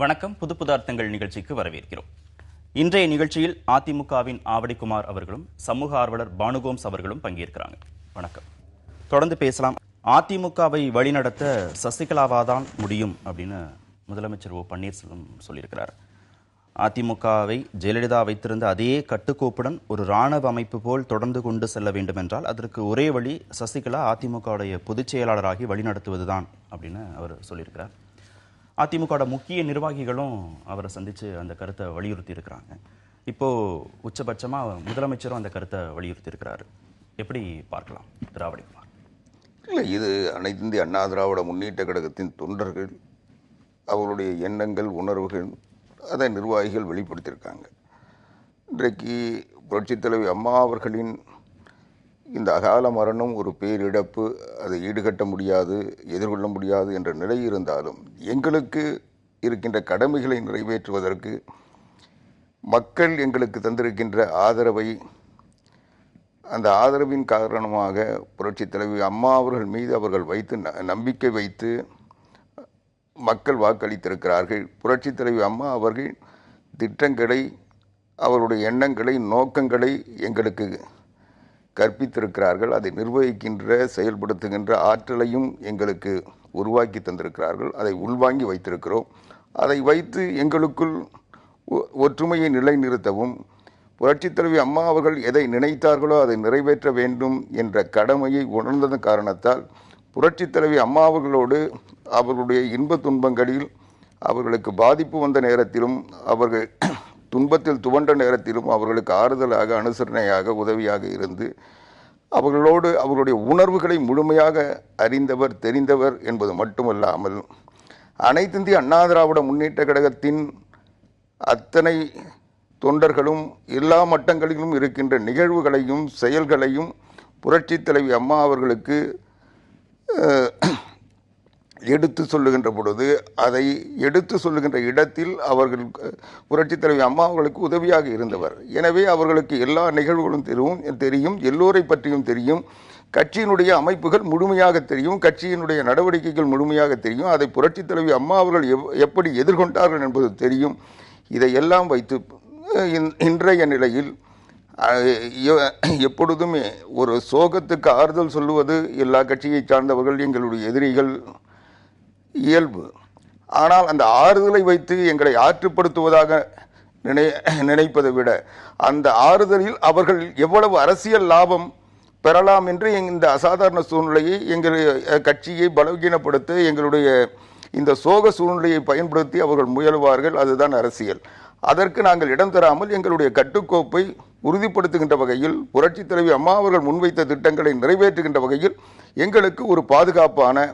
வணக்கம். புது புது அர்த்தங்கள் நிகழ்ச்சிக்கு வரவேற்கிறோம். இன்றைய நிகழ்ச்சியில் அதிமுகவின் ஆவடிக்குமார் அவர்களும் சமூக ஆர்வலர் பானுகோம்ஸ் அவர்களும் பங்கேற்கிறாங்க. வணக்கம். தொடர்ந்து பேசலாம். அதிமுகவை வழிநடத்த சசிகலாவாதான் முடியும் அப்படின்னு முதலமைச்சர் ஓ பன்னீர்செல்வம் சொல்லியிருக்கிறார். அதிமுகவை ஜெயலலிதா வைத்திருந்த அதே கட்டுக்கோப்புடன் ஒரு இராணுவ அமைப்பு போல் தொடர்ந்து கொண்டு செல்ல வேண்டும் என்றால் அதற்கு ஒரே வழி சசிகலா அதிமுகவுடைய பொதுச் செயலாளராகி வழிநடத்துவதுதான் அப்படின்னு அவர் சொல்லியிருக்கிறார். அதிமுக முக்கிய நிர்வாகிகளும் அவரை சந்தித்து அந்த கருத்தை வலியுறுத்தி இருக்கிறாங்க. இப்போது உச்சபட்சமாக முதலமைச்சரும் அந்த கருத்தை வலியுறுத்தி இருக்கிறாரு. எப்படி பார்க்கலாம் திராவிடகுமார்? இல்லை, இது அனைத்து இந்திய அண்ணா திராவிட முன்னேற்ற கழகத்தின் தொண்டர்கள் அவர்களுடைய எண்ணங்கள், உணர்வுகள், அதை நிர்வாகிகள் வெளிப்படுத்தியிருக்காங்க. இன்றைக்கு புரட்சித் தலைவி அம்மா அவர்களின் இந்த அகால மரணம் ஒரு பேரிழப்பு, அதை ஈடுகட்ட முடியாது, எதிர்கொள்ள முடியாது என்ற நிலை இருந்தாலும் எங்களுக்கு இருக்கின்ற கடமைகளை நிறைவேற்றுவதற்கு மக்கள் எங்களுக்கு தந்திருக்கின்ற ஆதரவை, அந்த ஆதரவின் காரணமாக புரட்சித் தலைவி அம்மா அவர்கள் மீது அவர்கள் வைத்து நம்பிக்கை வைத்து மக்கள் வாக்களித்திருக்கிறார்கள். புரட்சித் தலைவி அம்மா அவர்கள் திட்டங்களை, அவருடைய எண்ணங்களை, நோக்கங்களை எங்களுக்கு கற்பித்திருக்கிறார்கள். அதை நிர்வகிக்கின்ற, செயல்படுத்துகின்ற ஆற்றலையும் எங்களுக்கு உருவாக்கி தந்திருக்கிறார்கள். அதை உள்வாங்கி வைத்திருக்கிறோம். அதை வைத்து எங்களுக்குள் ஒற்றுமையை நிலைநிறுத்தவும், புரட்சித் தலைவி அம்மா அவர்கள் எதை நினைத்தார்களோ அதை நிறைவேற்ற வேண்டும் என்ற கடமையை உணர்ந்ததன் காரணத்தால் புரட்சித் தலைவி அம்மா அவர்களோடு அவர்களுடைய இன்ப துன்பங்களில், அவர்களுக்கு பாதிப்பு வந்த நேரத்திலும், அவர்கள் துன்பத்தில் துவண்ட நேரத்திலும் அவர்களுக்கு ஆறுதலாக, அனுசரணையாக, உதவியாக இருந்து அவர்களோடு அவர்களுடைய உணர்வுகளை முழுமையாக அறிந்தவர், தெரிந்தவர் என்பது மட்டுமல்லாமல் அனைத்து இந்திய அண்ணா திராவிட முன்னேற்ற கழகத்தின் அத்தனை தொண்டர்களும் எல்லா மட்டங்களிலும் இருக்கின்ற நிகழ்வுகளையும் செயல்களையும் புரட்சித் தலைவி அம்மா அவர்களுக்கு எடுத்து சொல்லுகின்ற பொழுது, அதை எடுத்து சொல்லுகின்ற இடத்தில் அவர்கள் புரட்சித் தலைவி அம்மா அவர்களுக்கு உதவியாக இருந்தவர். எனவே அவர்களுக்கு எல்லா நிகழ்வுகளும் தெரியும், எல்லோரை பற்றியும் தெரியும், கட்சியினுடைய அமைப்புகள் முழுமையாக தெரியும், கட்சியினுடைய நடவடிக்கைகள் முழுமையாக தெரியும், அதை புரட்சித் தலைவி அம்மா அவர்கள் எப்படி எதிர்கொண்டார்கள் என்பது தெரியும். இதையெல்லாம் வைத்து இன்றைய நிலையில் எப்பொழுதுமே ஒரு சோகத்துக்கு ஆறுதல் சொல்லுவது எல்லா கட்சியை சார்ந்தவர்கள் எங்களுடைய எதிரிகள் இயல்பு. ஆனால் அந்த ஆறுதலை வைத்து எங்களை ஆற்றுப்படுத்துவதாக நினைப்பதை விட அந்த ஆறுதலில் அவர்கள் எவ்வளவு அரசியல் லாபம் பெறலாம் என்று இந்த அசாதாரண சூழ்நிலையை, எங்கள் கட்சியை பலவீனப்படுத்த, எங்களுடைய இந்த சோக சூழ்நிலையை பயன்படுத்தி அவர்கள் முயல்வார்கள். அதுதான் அரசியல். அதற்கு நாங்கள் இடம் தராமல் எங்களுடைய கட்டுக்கோப்பை உறுதிப்படுத்துகின்ற வகையில், புரட்சித் தலைவி அம்மா அவர்கள் முன்வைத்த திட்டங்களை நிறைவேற்றுகின்ற வகையில் எங்களுக்கு ஒரு பாதுகாப்பான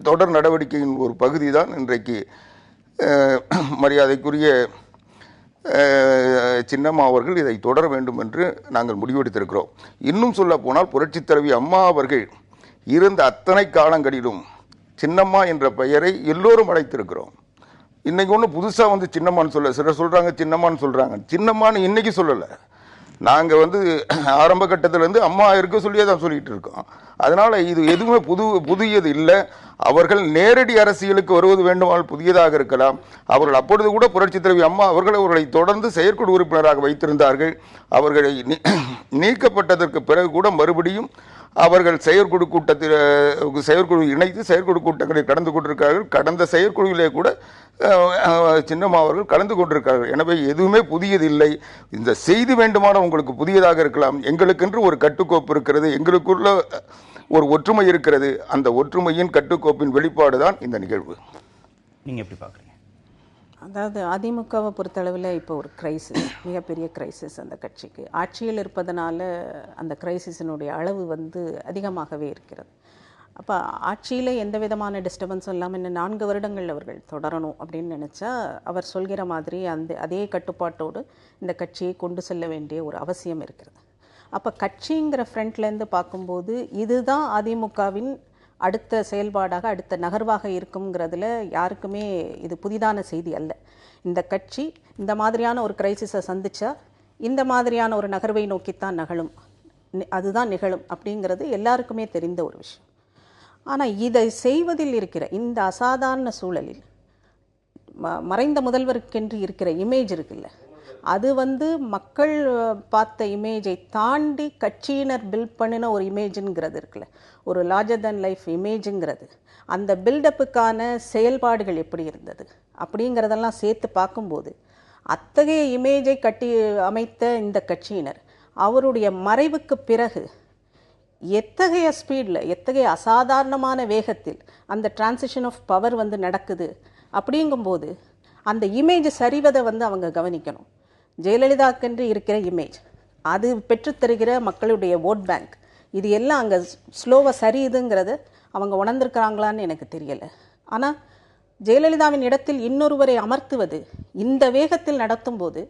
தொடர் நடவடிக்கையின் ஒரு பகுதி தான் இன்றைக்கு மரியாதைக்குரிய சின்னம்மா அவர்கள் இதை தொடர வேண்டும் என்று நாங்கள் முடிவெடுத்திருக்கிறோம். இன்னும் சொல்ல போனால் புரட்சித் தலைவி அம்மா அவர்கள் இருந்த அத்தனை காலங்களிலும் சின்னம்மா என்ற பெயரை எல்லோரும் அழைத்திருக்கிறோம். இன்னைக்கு ஒன்று புதுசாக வந்து சின்னம்மான்னு சொல்ல, சிலர் சொல்கிறாங்க சின்னம்மான்னு சொல்கிறாங்க. சின்னம்மான்னு இன்னைக்கு சொல்லலை, நாங்கள் ஆரம்ப கட்டத்திலேருந்து அம்மா இருக்க சொல்லியே தான் சொல்லிகிட்டு இருக்கோம். அதனால் இது எதுவுமே புதியது இல்லை. அவர்கள் நேரடி அரசியலுக்கு வருவது வேண்டுமானால் புதியதாக இருக்கலாம். அவர்கள் அப்பொழுது கூட புரட்சித் தலைவி அம்மா அவர்களை தொடர்ந்து செயற்குழு உறுப்பினராக வைத்திருந்தார்கள். அவர்களை நீக்கப்பட்டதற்கு பிறகு கூட மறுபடியும் அவர்கள் செயற்குழு இணைத்து செயற்குழு கூட்டங்களில் கலந்து கொண்டிருக்கிறார்கள். கடந்த செயற்குழுவிலே கூட சின்னம்மா அவர்கள் கலந்து கொண்டிருக்கிறார்கள். எனவே எதுவுமே புதியது இல்லை. இந்த செய்தி வேண்டுமானால் உங்களுக்கு புதியதாக இருக்கலாம். எங்களுக்கென்று ஒரு கட்டுக்கோப்பு இருக்கிறது, எங்களுக்குள்ள ஒரு ஒற்றுமை இருக்கிறது. அந்த ஒற்றுமையின் கட்டுக்கோப்பின் வெளிப்பாடு தான் இந்த நிகழ்வு. நீங்கள் எப்படி பார்க்குறீங்க? அதாவது அதிமுகவை பொறுத்தளவில் இப்போ ஒரு கிரைசிஸ், மிகப்பெரிய கிரைசிஸ் அந்த கட்சிக்கு. ஆட்சியில் இருப்பதனால அந்த கிரைசிஸினுடைய அளவு அதிகமாகவே இருக்கிறது. அப்போ ஆட்சியில் எந்த விதமான டிஸ்டர்பன்ஸும் இல்லாமல் இன்னும் 4 வருடங்கள் அவர்கள் தொடரணும் அப்படின்னு நினச்சா, அவர் சொல்கிற மாதிரி அதே கட்டுப்பாட்டோடு இந்த கட்சியை கொண்டு செல்ல வேண்டிய ஒரு அவசியம் இருக்கிறது. அப்போ கட்சிங்கிற ஃப்ரண்ட்லேருந்து பார்க்கும்போது இதுதான் அதிமுகவின் அடுத்த செயல்பாடாக, அடுத்த நகர்வாக இருக்குங்கிறதுல யாருக்குமே இது புதிதான செய்தி அல்ல. இந்த கட்சி இந்த மாதிரியான ஒரு கிரைசிஸை சந்தித்தா இந்த மாதிரியான ஒரு நகர்வை நோக்கித்தான் அதுதான் நிகழும் அப்படிங்கிறது எல்லாருக்குமே தெரிந்த ஒரு விஷயம். ஆனால் இதை செய்வதில் இருக்கிற இந்த அசாதாரண சூழலில் மறைந்த முதல்வருக்கென்று இருக்கிற இமேஜ் இருக்குல்ல, அது வந்து மக்கள் பார்த்த இமேஜை தாண்டி கட்சியினர் பில்ட் பண்ணின ஒரு இமேஜுங்கிறது இருக்குல்ல, ஒரு லார்ஜர் தேன் லைஃப் இமேஜுங்கிறது, அந்த பில்டப்புக்கான செயல்பாடுகள் எப்படி இருந்தது அப்படிங்கிறதெல்லாம் சேர்த்து பார்க்கும்போது அத்தகைய இமேஜை கட்டி அமைத்த இந்த கட்சியினர் அவருடைய மறைவுக்கு பிறகு எத்தகைய ஸ்பீடில், எத்தகைய அசாதாரணமான வேகத்தில் அந்த டிரான்சிஷன் ஆஃப் பவர் வந்து நடக்குது அப்படிங்கும்போது அந்த இமேஜ் சரிவதை வந்து அவங்க கவனிக்கணும். ஜெயலலிதாக்கென்று இருக்கிற இமேஜ், அது பெற்றுத்தருகிற மக்களுடைய ஓட் பேங்க், இது எல்லாம் அங்கே ஸ்லோவாக சரியுதுங்கிறத அவங்க உணர்ந்திருக்கிறாங்களான்னு எனக்கு தெரியலை. ஆனால் ஜெயலலிதாவின் இடத்தில் இன்னொருவரை அமர்த்துவது இந்த வேகத்தில் நடத்தும்போது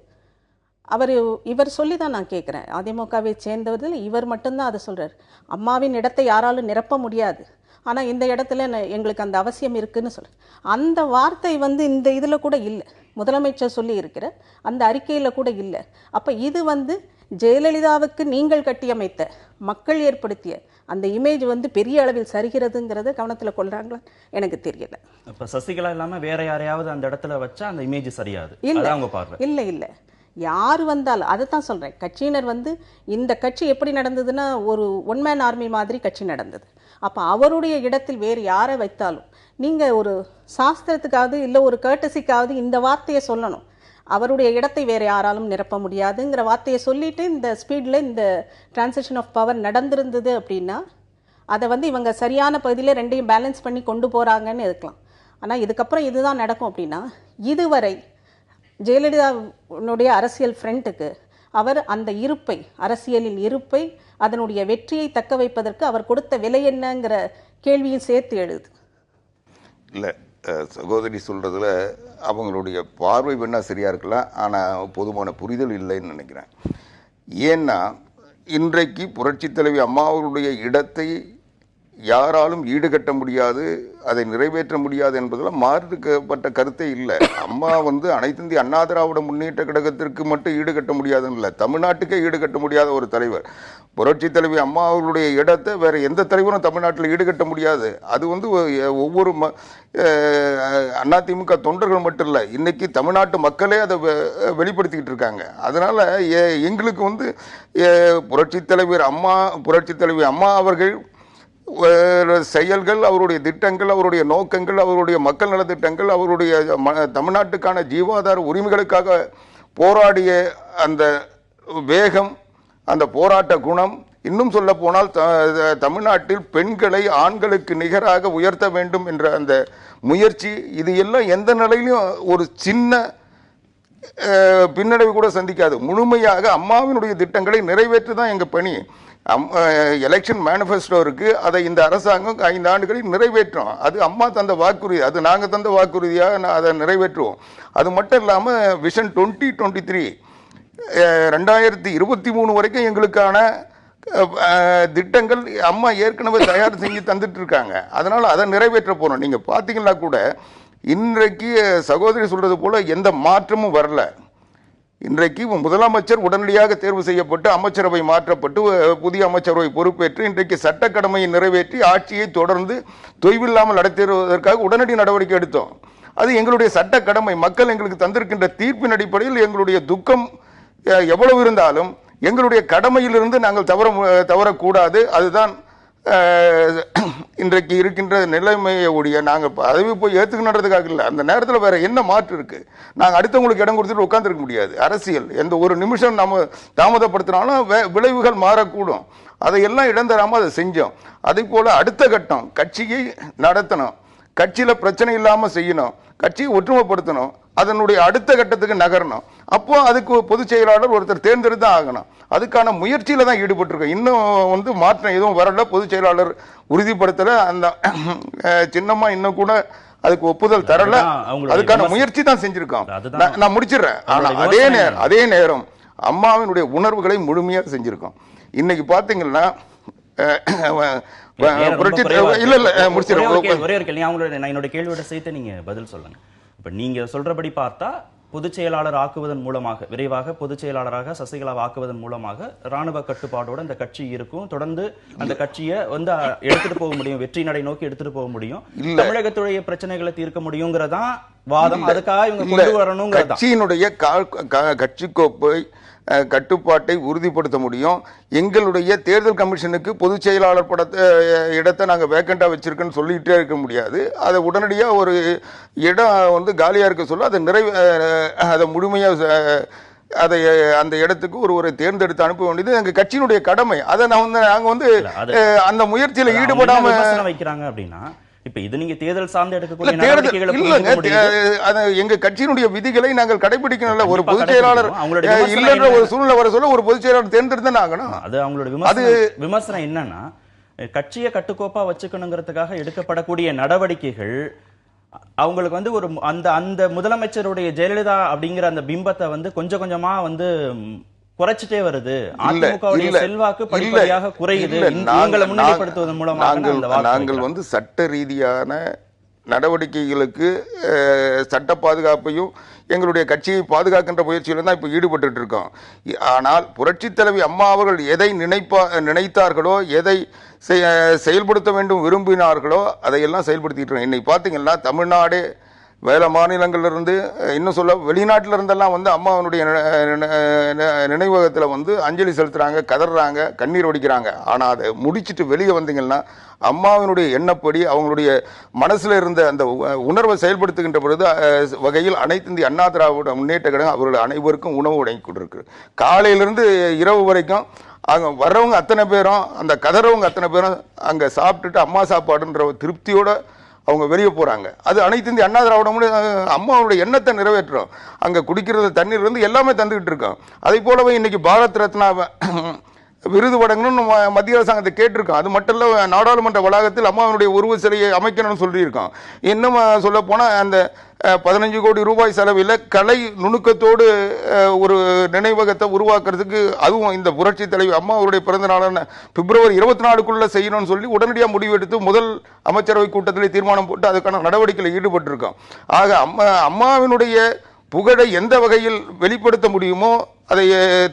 இவர் சொல்லி தான் நான் கேட்குறேன், அதிமுகவை சேர்ந்தவர்கள் இவர் மட்டும்தான் அதை சொல்கிறார், அம்மாவின் இடத்தை யாராலும் நிரப்ப முடியாது, ஆனால் இந்த இடத்துல எங்களுக்கு அந்த அவசியம் இருக்குன்னு சொல்கிறார். அந்த வார்த்தை வந்து இந்த இதில் கூட இல்லை, முதலமைச்சர் சொல்லி இருக்கிற அந்த அறிக்கையில் கூட இல்லை. அப்போ இது வந்து ஜெயலலிதாவுக்கு நீங்கள் கட்டியமைத்த மக்கள் ஏற்படுத்திய அந்த இமேஜ் வந்து பெரிய அளவில் சரிகிறதுங்கிறத கவனத்தில் கொள்றாங்களா எனக்கு தெரியல. இப்போ சசிகலா இல்லாமல் வேற யாரையாவது அந்த இடத்துல வச்சா அந்த இமேஜ் சரியாது இல்லை அவங்க பார்வை. இல்லை இல்லை, யார் வந்தாலும் அதை தான் சொல்கிறேன். கட்சியினர் வந்து இந்த கட்சி எப்படி நடந்ததுன்னா ஒரு ஒன் மேன் ஆர்மி மாதிரி கட்சி நடந்தது. அப்போ அவருடைய இடத்தில் வேறு யாரை வைத்தாலும் நீங்கள் ஒரு சாஸ்திரத்துக்காவது இல்லை ஒரு கர்ட்டசிக்காவது இந்த வார்த்தையை சொல்லணும், அவருடைய இடத்தை வேறு யாராலும் நிரப்ப முடியாதுங்கிற வார்த்தையை சொல்லிட்டு இந்த ஸ்பீடில் இந்த டிரான்சிஷன் ஆஃப் பவர் நடந்திருந்தது அப்படின்னா அதை வந்து இவங்க சரியான பகுதியில் ரெண்டையும் பேலன்ஸ் பண்ணி கொண்டு போகிறாங்கன்னு இருக்கலாம். ஆனால் இதுக்கப்புறம் இதுதான் நடக்கும் அப்படின்னா இதுவரை ஜெயலலிதாவுடைய அரசியல் ஃப்ரண்ட்டுக்கு அவர் அந்த இருப்பை, அரசியலின் இருப்பை, அதனுடைய வெற்றியை தக்க வைப்பதற்கு அவர் கொடுத்த விலை என்னங்கிற கேள்வியும் சேர்த்து எழுது. இல்லை, சகோதரி சொல்கிறதுல அவங்களுடைய பார்வை வேணால் சரியாக இருக்கலாம், ஆனால் போதுமான புரிதல் இல்லைன்னு நினைக்கிறேன். ஏன்னா இன்றைக்கு புரட்சித் தலைவி அம்மா அவர்களுடைய இடத்தை யாராலும் ஈடுகட்ட முடியாது, அதை நிறைவேற்ற முடியாது என்பதில் மாறுபட்ட கருத்தே இல்லை. அம்மா வந்து அனைத்து இந்திய அண்ணா திராவிட முன்னேற்ற கழகத்திற்கு மட்டும் ஈடுகட்ட முடியாதுன்னு இல்லை, தமிழ்நாட்டுக்கே ஈடுகட்ட முடியாத ஒரு தலைவர். புரட்சித் தலைவி அம்மா அவர்களுடைய இடத்தை வேற எந்த தலைவரும் தமிழ்நாட்டில் ஈடுகட்ட முடியாது. அது வந்து ஒவ்வொரு அதிமுக தொண்டர்கள் மட்டும் இல்லை, இன்னைக்கு தமிழ்நாட்டு மக்களே அதை வெளிப்படுத்திக்கிட்டு இருக்காங்க. அதனால எங்களுக்கு வந்து புரட்சித் தலைவி அம்மா அவர்கள் செயல்கள், அவருடைய திட்டங்கள், அவருடைய நோக்கங்கள், அவருடைய மக்கள் நலத்திட்டங்கள், அவருடைய தமிழ்நாட்டுக்கான ஜீவாதார உரிமைகளுக்காக போராடிய அந்த வேகம், அந்த போராட்ட குணம், இன்னும் சொல்ல போனால் தமிழ்நாட்டில் பெண்களை ஆண்களுக்கு நிகராக உயர்த்த வேண்டும் என்ற அந்த முயற்சி, இது எல்லாம் எந்த நிலையிலும் ஒரு சின்ன பின்னடைவு கூட சந்திக்காது. முழுமையாக அம்மாவினுடைய திட்டங்களை நிறைவேற்று தான் எங்கள் பணி. எலெக்ஷன் மேனிஃபெஸ்டோ இருக்கு, அதை இந்த அரசாங்கம் 5 ஆண்டுகளில் நிறைவேற்றும். அது அம்மா தந்த வாக்குறுதி, அது நாங்கள் தந்த வாக்குறுதியாக அதை நிறைவேற்றுவோம். அது மட்டும் இல்லாமல் விஷன் 2023 2023 வரைக்கும் எங்களுக்கான திட்டங்கள் அம்மா ஏற்கனவே தயார் செஞ்சு தந்துட்டு இருக்காங்க. அதனால அதை நிறைவேற்ற போறோம். நீங்க பாத்தீங்கன்னா கூட இன்றைக்கு சகோதரி சொல்றது போல எந்த மாற்றமும் வரல. இன்றைக்கு முதலமைச்சர் உடனடியாக தேர்வு செய்யப்பட்டு அமைச்சரவை மாற்றப்பட்டு புதிய அமைச்சரவை பொறுப்பேற்று இன்றைக்கு சட்ட கடமையை நிறைவேற்றி ஆட்சியை தொடர்ந்து தொய்வில்லாமல் நடத்துவதற்காக உடனடி நடவடிக்கை எடுத்தோம். அது எங்களுடைய சட்ட கடமை. மக்கள் எங்களுக்கு தந்திருக்கின்ற தீர்ப்பின் அடிப்படையில் எங்களுடைய துக்கம் எவ்வளவு இருந்தாலும் எங்களுடைய கடமையிலிருந்து நாங்கள் தவறக்கூடாது. அதுதான் இன்றைக்கு இருக்கின்ற நிலைமையுடைய நாங்கள் பதவி போய் ஏற்றுக்கணுன்றதுக்காக இல்லை. அந்த நேரத்தில் வேற என்ன மாற்று இருக்கு? நாங்கள் அடுத்தவங்களுக்கு இடம் கொடுத்துட்டு உட்காந்துருக்க முடியாது. அரசியல் எந்த ஒரு நிமிஷம் நம்ம தாமதப்படுத்தினாலும் விளைவுகள் மாறக்கூடும். அதையெல்லாம் இடம் தராமல் அதை செஞ்சோம். அதே போல அடுத்த கட்டம் கட்சியை நடத்தணும், கட்சியில பிரச்சனை இல்லாமல் செய்யணும், கட்சியை ஒற்றுமைப்படுத்தணும், அதனுடைய அடுத்த கட்டத்துக்கு நகரணும். அப்போ அதுக்கு பொதுச் செயலாளர் ஒருத்தர் தேர்ந்தெடுத்து தான் ஆகணும். அதுக்கான முயற்சியில தான் ஈடுபட்டிருக்கோம். இன்னும் மாற்றம் எதுவும் வரல, பொதுச் செயலாளர் உறுதிப்படுத்தல, அந்த சின்னமா இன்னும் கூட அதுக்கு ஒப்புதல் தரல. அதுக்கான முயற்சி தான் செஞ்சிருக்கோம். நான் முடிச்சிடுறேன். ஆனா அதே நேரம் அம்மாவினுடைய உணர்வுகளை முழுமையா செஞ்சிருக்கோம். இன்னைக்கு பாத்தீங்கன்னா என்னோட கேள்வியோட சேர்த்து நீங்க பதில் சொல்லுங்க. இப்ப நீங்க சொல்றபடி பார்த்தா பொதுச் செயலாளர் ஆக்குவதன் மூலமாக, விரைவாக பொதுச் செயலாளராக சசிகலாவை ஆக்குவதன் மூலமாக ராணுவ கட்டுப்பாடோட இந்த கட்சி இருக்கும், தொடர்ந்து அந்த கட்சியை வந்து எடுத்துட்டு போக முடியும், வெற்றி நடை நோக்கி எடுத்துட்டு போக முடியும், தமிழகத்துடைய பிரச்சனைகளை தீர்க்க முடியுங்கிறதா வாதம், அதுக்காக இவங்க கொண்டு வரணுங்கிறது தான். கட்சியினுடைய கட்சி கோப்பை கட்டுப்பாட்டை உறுதிப்படுத்த முடியும். எங்களுடைய தேர்தல் கமிஷனுக்கு பொதுச் செயலாளர் இடத்தை நாங்கள் வேக்கண்டா வச்சிருக்கோன்னு சொல்லிட்டே இருக்க முடியாது. அதை உடனடியாக ஒரு இடம் வந்து காலியா இருக்க சொல்ல அதை முழுமையாக அந்த இடத்துக்கு ஒரு தேர்ந்தெடுத்து அனுப்ப வேண்டியது எங்க கட்சியினுடைய கடமை. அதை நாங்க வந்து அந்த முயற்சியில ஈடுபடாம வைக்கிறாங்க அப்படின்னா, இப்ப இது நீங்க தேர்தல் சார்ந்து எடுக்கக்கூடிய எங்க கட்சியினுடைய விதிகளை நாங்கள் கடைபிடிக்கணும். ஒரு பொதுச் செயலாளர் இல்லைன்ற ஒரு சூழ்நிலை வர சொல்ல ஒரு பொதுச் செயலாளர் தேர்ந்தெடுத்து ஆகணும். அது அவங்களோட விமர்சனம் என்னன்னா, கட்சியை கட்டுக்கோப்பா வச்சுக்கணுங்கிறதுக்காக எடுக்கப்படக்கூடிய நடவடிக்கைகள் அவங்களுக்கு வந்து ஒரு அந்த முதலமைச்சருடைய ஜெயலலிதா அப்படிங்கிற அந்த பிம்பத்தை வந்து கொஞ்சம் கொஞ்சமா வந்து குறைச்சிட்டே வருது. அதிமுகவுடைய செல்வாக்கு படிப்படியாக குறையுது. இவங்களை முன்னிலைப்படுத்துவதன் மூலமாக நாங்கள் வந்து சட்ட ரீதியான நடவடிக்கைகளுக்கு சட்ட பாதுகாப்பையும் எங்களுடைய கட்சியை பாதுகாக்கின்ற முயற்சியில தான் இப்ப ஈடுபட்டு இருக்கோம். ஆனால் புரட்சி தலைவி அம்மா அவர்கள் எதை நினைத்தார்களோ, எதை செயல்படுத்த வேண்டும் விரும்பினார்களோ அதையெல்லாம் செயல்படுத்திட்டு இருக்கோம். இன்னைக்கு பாத்தீங்கன்னா தமிழ்நாடு வேற மாநிலங்கள்ல இருந்து, இன்னும் சொல்ல வெளிநாட்டில இருந்தெல்லாம் வந்து அம்மாவனுடைய நினைவகத்தில் வந்து அஞ்சலி செலுத்துறாங்க, கதறாங்க, கண்ணீர் வடிக்கிறாங்க. ஆனா அதை முடிச்சுட்டு வெளியே வந்தீங்கன்னா அம்மாவினுடைய எண்ணப்படி அவங்களுடைய மனசுல இருந்த அந்த உணர்வை செயல்படுத்துகின்ற பொழுது வகையில் அனைத்து இந்திய அண்ணா திராவிட முன்னேற்ற கழகம் அவர்கள் அனைவருக்கும் உணவு வழங்கி கொண்டிருக்கு. காலையிலிருந்து இரவு வரைக்கும் அங்க வர்றவங்க அத்தனை பேரும், அந்த கதறவங்க அத்தனை பேரும் அங்க சாப்பிட்டுட்டு அம்மா சாப்பாடுன்ற திருப்தியோட அவங்க வெளியே போறாங்க. அது அனைத்து இந்திய அண்ணா திராவிட அம்மாவுடைய எண்ணத்தை நிறைவேற்றுறோம். அங்க குடிக்கிறது தண்ணீர் இருந்து எல்லாமே தந்துகிட்டு இருக்கோம். அதே போலவே இன்னைக்கு பாரத் ரத்னாவை விருது வழங்கணும்னு மத்திய அரசாங்கத்தை கேட்டிருக்கோம். அது மட்டும் இல்ல, நாடாளுமன்ற வளாகத்தில் அம்மாவுடைய உருவ சிலையை அமைக்கணும்னு சொல்லியிருக்கோம். இன்னும் சொல்ல போனா அந்த 15 கோடி ரூபாய் செலவில் கலை நுணுக்கத்தோடு ஒரு நினைவகத்தை உருவாக்குறதுக்கு, அதுவும் இந்த புரட்சி தலைவி அம்மா அவருடைய பிறந்த நாளான பிப்ரவரி 24க்குள்ள செய்யணும்னு சொல்லி உடனடியாக முடிவெடுத்து முதல் அமைச்சரவை கூட்டத்திலே தீர்மானம் போட்டு அதுக்கான நடவடிக்கையில் ஈடுபட்டிருக்கோம். ஆக அம்மாவினுடைய புகழை எந்த வகையில் வெளிப்படுத்த முடியுமோ, அதை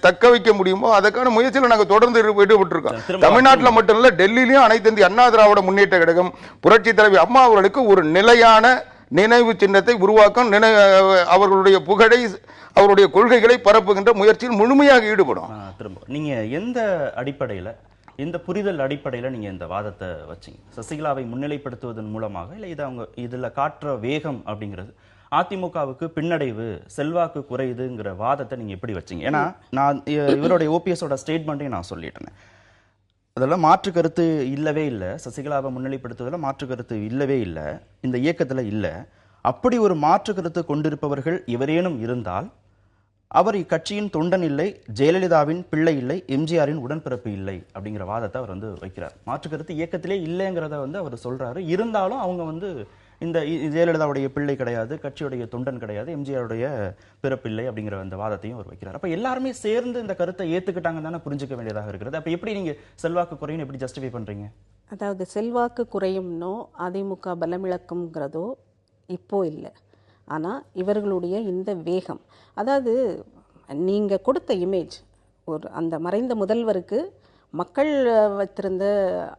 தக்க வைக்க முடியுமோ அதற்கான முயற்சியில் நாங்கள் தொடர்ந்து ஈடுபட்டிருக்கோம். தமிழ்நாட்டில் மட்டும் இல்ல, டெல்லியிலும் அனைத்து இந்திய அண்ணா திராவிட முன்னேற்ற கழகம் புரட்சி தலைவி அம்மா அவர்களுக்கு ஒரு நிலையான நினைவு சின்னத்தை உருவாக்கும், அவர்களுடைய புகழை, அவருடைய கொள்கைகளை பரப்புகின்ற முயற்சியில் முழுமையாக ஈடுபடும். திரும்ப நீங்க எந்த அடிப்படையில், இந்த புரிதல் அடிப்படையில் நீங்க இந்த வாதத்தை வச்சீங்க? சசிகலாவை முன்னிலைப்படுத்துவதன் மூலமாக, இல்லை இது அவங்க இதுல காட்டுற வேகம் அப்படிங்கிறது அதிமுகவுக்கு பின்னடைவு, செல்வாக்கு குறையுதுங்கிற வாதத்தை நீங்க எப்படி வச்சீங்க? ஏன்னா நான் இவருடைய ஓபிஎஸோட ஸ்டேட்மெண்ட்டையும் நான் சொல்லிட்டேன். அதெல்லாம் மாற்று கருத்து இல்லவே இல்லை. சசிகலாவை முன்னிலைப்படுத்துவதில் மாற்று கருத்து இல்லவே இல்லை, இந்த இயக்கத்தில் இல்லை. அப்படி ஒரு மாற்று கருத்து கொண்டிருப்பவர்கள் எவரேனும் இருந்தால் அவர் இக்கட்சியின் தொண்டன் இல்லை, ஜெயலலிதாவின் பிள்ளை இல்லை, எம்ஜிஆரின் உடன்பிறப்பு இல்லை அப்படிங்கிற வாதத்தை அவர் வந்து வைக்கிறார். மாற்று கருத்து இயக்கத்திலே இல்லைங்கிறத வந்து அவர் சொல்றாரு. இருந்தாலும் அவங்க வந்து இந்த ஜெயலலிதாவுடைய பிள்ளை கிடையாது, கட்சியுடைய தொண்டன் கிடையாது, எம்ஜிஆருடைய பிறப்பில்லை அப்படிங்கிற அந்த வாதத்தையும் அவர் வைக்கிறார். அப்ப எல்லாருமே சேர்ந்து இந்த கருத்தை ஏத்துக்கிட்டாங்கன்னு தானே புரிஞ்சுக்க வேண்டியதாக இருக்கிறது. அப்ப எப்படி நீங்க செல்வாக்கு குறையும் எப்படி ஜஸ்டிஃபை பண்றீங்க? அதாவது செல்வாக்கு குறையும்னோ அதிமுக பலமிழக்கும்ங்கிறதோ இப்போ இல்லை. ஆனால் இவர்களுடைய இந்த வேகம், அதாவது நீங்கள் கொடுத்த இமேஜ், ஒரு அந்த மறைந்த முதல்வருக்கு மக்கள் வைத்திருந்த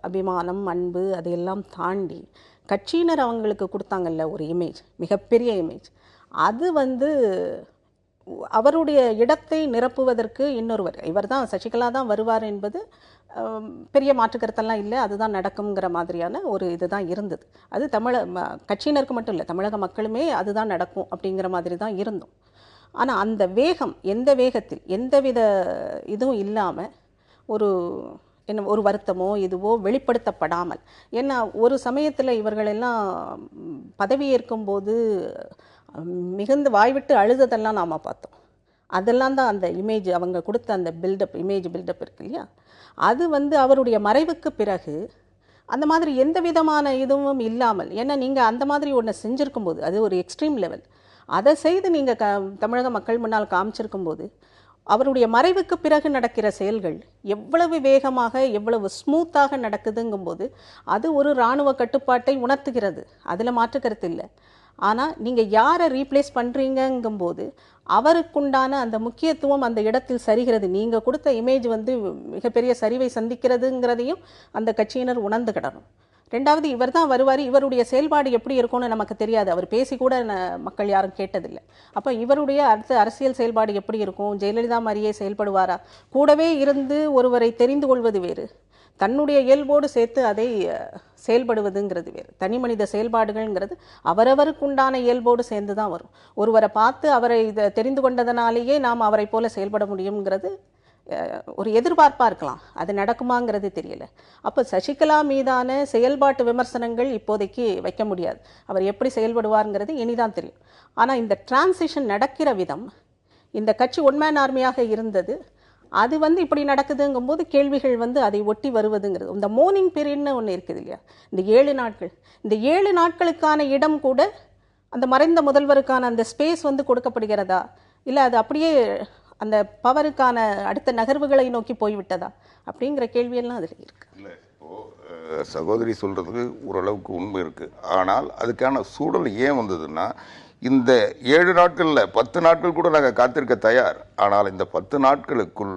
அபிமானம், அன்பு, அதையெல்லாம் தாண்டி கட்சியினர் அவங்களுக்கு கொடுத்தாங்கல்ல ஒரு இமேஜ், மிகப்பெரிய இமேஜ், அது வந்து அவருடைய இடத்தை நிரப்புவதற்கு இன்னொருவர், இவர் தான் சசிகலா தான் வருவார் என்பது பெரிய மாற்றுக்கருத்தெல்லாம் இல்லை, அதுதான் நடக்குங்கிற மாதிரியான ஒரு இதுதான் இருந்தது. அது கட்சியினருக்கு மட்டும் இல்லை, தமிழக மக்களுமே அதுதான் நடக்கும் அப்படிங்கிற மாதிரி தான் இருந்தோம். ஆனால் அந்த வேகம், எந்த வேகத்தில் எந்தவித இதுவும் இல்லாமல் ஒரு வருத்தமோ இதுவோ வெளிப்படுத்தப்படாமல், ஏன்னா ஒரு சமயத்தில் இவர்களெல்லாம் பதவியேற்கும்போது மிகுந்த வாய்விட்டு அழுததெல்லாம் நாம் பார்த்தோம். அதெல்லாம் தான் அந்த இமேஜ், அவங்க கொடுத்த அந்த இமேஜ் பில்டப் இருக்கு இல்லையா, அது வந்து அவருடைய மறைவுக்கு பிறகு அந்த மாதிரி எந்த விதமான இதுவும் இல்லாமல், ஏன்னா நீங்கள் அந்த மாதிரி ஒன்று செஞ்சுருக்கும்போது, அது ஒரு எக்ஸ்ட்ரீம் லெவல், அதை செய்து நீங்கள் தமிழக மக்கள் முன்னால் காமிச்சிருக்கும்போது, அவருடைய மறைவுக்கு பிறகு நடக்கிற செயல்கள் எவ்வளவு வேகமாக எவ்வளவு ஸ்மூத்தாக நடக்குதுங்கும்போது அது ஒரு இராணுவ கட்டுப்பாட்டை உணர்த்துகிறது, அதில் மாற்றுக்கருத்து இல்லை. ஆனால் நீங்கள் யாரை ரீப்ளேஸ் பண்ணுறீங்கும்போது அவருக்குண்டான அந்த முக்கியத்துவம் அந்த இடத்தில் சரிகிறது. நீங்கள் கொடுத்த இமேஜ் வந்து மிகப்பெரிய சரிவை சந்திக்கிறதுங்கிறதையும் அந்த கட்சியினர் உணர்ந்துக்கிடணும். ரெண்டாவது இவர் தான் வருவார், இவருடைய செயல்பாடு எப்படி இருக்கும்னு நமக்கு தெரியாது. அவர் பேசி கூட மக்கள் யாரும் கேட்டதில்லை. அப்போ இவருடைய அடுத்த அரசியல் செயல்பாடு எப்படி இருக்கும், ஜெயலலிதா மாதிரியே செயல்படுவாரா, கூடவே இருந்து ஒருவரை தெரிந்து கொள்வது வேறு, தன்னுடைய இயல்போடு சேர்த்து அதை செயல்படுவதுங்கிறது வேறு. தனி மனித செயல்பாடுகள்ங்கிறது அவரவருக்கு உண்டான இயல்போடு சேர்ந்து தான் வரும். ஒருவரை பார்த்து அவரை இதை தெரிந்து கொண்டதனாலேயே நாம் அவரை போல செயல்பட முடியுங்கிறது ஒரு எதிர்பார்ப்பாக இருக்கலாம். அது நடக்குமாங்கிறது தெரியல. அப்போ சசிகலா மீதான செயல்பாட்டு விமர்சனங்கள் இப்போதைக்கு வைக்க முடியாது. அவர் எப்படி செயல்படுவார்ங்கிறது இனிதான் தெரியும். ஆனால் இந்த டிரான்சிஷன் நடக்கிற விதம், இந்த கட்சி ஒன்மேன் ஆர்மியாக இருந்தது, அது இப்படி நடக்குதுங்கும்போது கேள்விகள் அதை ஒட்டி வருவதுங்கிறது. இந்த மோர்னிங் பீரியட்னு ஒன்று இருக்குது இல்லையா, இந்த 7 நாட்கள், இந்த 7 நாட்களுக்கான இடம் கூட அந்த மறைந்த முதல்வருக்கான அந்த ஸ்பேஸ் கொடுக்கப்படுகிறதா, இல்லை அது அப்படியே அந்த பவருக்கான அடுத்த நகர்வுகளை நோக்கி போய்விட்டதா அப்படிங்கிற கேள்வியெல்லாம் அதில் இருக்கு. இல்லை, இப்போ சகோதரி சொல்றதுக்கு ஓரளவுக்கு உண்மை இருக்கு. ஆனால் அதுக்கான சூழல் ஏன் வந்ததுன்னா, இந்த 7 நாட்கள்ல 10 நாட்கள் கூட நாங்கள் காத்திருக்க தயார். ஆனால் இந்த 10 நாட்களுக்குள்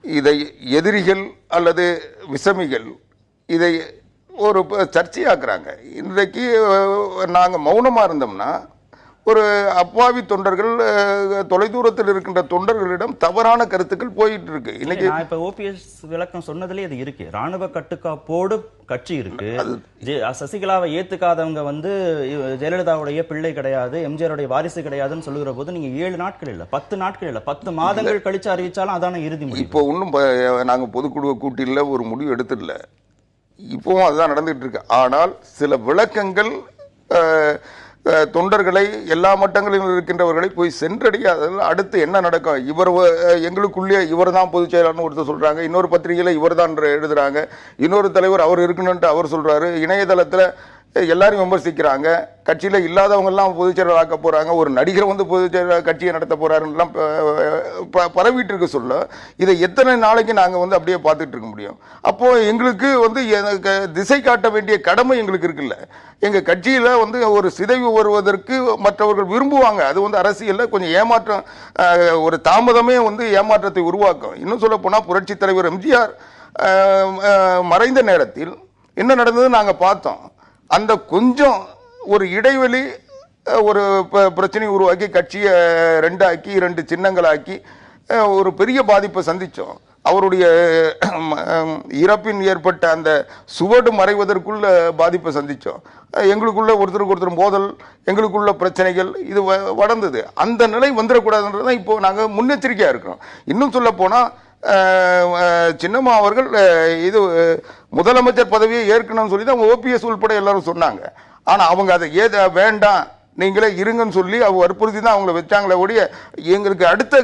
இதை எதிரிகள் அல்லது விசமிகள் இதை ஒரு சர்ச்சையாக்குறாங்க. இன்றைக்கு நாங்கள் மௌனமாக இருந்தோம்னா ஒரு அப்பாவி தொண்டர்கள், தொலைதூரத்தில் இருக்கின்ற தொண்டர்களிடம் தவறான கருத்துக்கள் போயிட்டு இருக்கு. இன்னைக்கு இப்ப ஓபிஎஸ் விளக்கம் சொன்னதுல இது இருக்கு. ராணுவ கட்டுக்காப்போடு கட்சி இருக்கு. சசிகலாவை ஏத்துக்காதவங்க ஜெயலலிதாவுடைய பிள்ளை கிடையாது, எம்ஜிஆருடைய வாரிசு கிடையாதுன்னு சொல்லுகிற போது நீங்க 7 நாட்கள் இல்ல, 10 நாட்கள் இல்ல, 10 மாதங்கள் கழிச்சு அறிவிச்சாலும் அதான இறுதி முடிவு. இப்போ ஒன்றும் நாங்க பொதுக்குழு கூட்டில ஒரு முடிவு எடுத்துடல, இப்பவும் அதுதான் நடந்துட்டு இருக்கு. ஆனால் சில விளக்கங்கள் தொண்டர்களை, எல்லா மட்டங்களிலும் இருக்கின்றவர்களை போய் சென்றடையாததில் அடுத்து என்ன நடக்கும், இவர் எங்களுக்குள்ளே இவர் தான் பொதுச் செயலாளர்னு ஒருத்தர் சொல்றாங்க, இன்னொரு பத்திரிகையில் இவர் தான் எழுதுறாங்க, இன்னொரு தலைவர் அவர் இருக்கணும்ட்டு அவர் சொல்றாரு, இணையதளத்தில் எல்லாரும் விமர்சிக்கிறாங்க, கட்சியில் இல்லாதவங்க எல்லாம் பொதுச் செயலாளர் ஆக்க போறாங்க, ஒரு நடிகர் பொதுச் செயலாளர் கட்சியை நடத்த போறாருலாம் பரவிட்டு இருக்க சொல்ல, இதை எத்தனை நாளைக்கு நாங்கள் அப்படியே பார்த்துட்டு இருக்க முடியும்? அப்போ எங்களுக்கு திசை காட்ட வேண்டிய கடமை எங்களுக்கு இருக்குல்ல. எங்க கட்சியில ஒரு சிதைவு வருவதற்கு மற்றவர்கள் விரும்புவாங்க. அது அரசியல்ல கொஞ்சம் ஏமாற்றம், ஒரு தாமதமே ஏமாற்றத்தை உருவாக்கும். இன்னும் சொல்ல போனா புரட்சி தலைவர் எம்ஜிஆர் மறைந்த நேரத்தில் என்ன நடந்தது நாங்க பார்த்தோம். அந்த கொஞ்சம் ஒரு இடைவெளி ஒரு பிரச்சனை உருவாக்கி கட்சியை 2 ஆக்கி 2 சின்னங்களாக்கி ஒரு பெரிய பாதிப்பை சந்திச்சோம். அவருடைய இறப்பின் ஏற்பட்ட அந்த சுவடு மறைவதற்குள்ள பாதிப்பை சந்திச்சோம். எங்களுக்குள்ள ஒருத்தருக்கு ஒருத்தர் மோதல், எங்களுக்குள்ள பிரச்சனைகள் இது வளர்ந்தது. அந்த நிலை வந்துடக்கூடாதுன்றதான் இப்போ நாங்கள் முன்னெச்சரிக்கையா இருக்கிறோம். இன்னும் சொல்ல போனா சின்னம்மா அவர்கள் இது முதலமைச்சர் பதவியை ஏற்கனவே சொல்லி தான் ஓபிஎஸ் உள்பட எல்லாரும் சொன்னாங்க. ஆனா அவங்க அதை வேண்டாம் நீங்களே இருங்கன்னு சொல்லி அவங்க வற்புறுத்தி தான் அவங்கள வச்சாங்களே ஒழிய எங்களுக்கு அடுத்த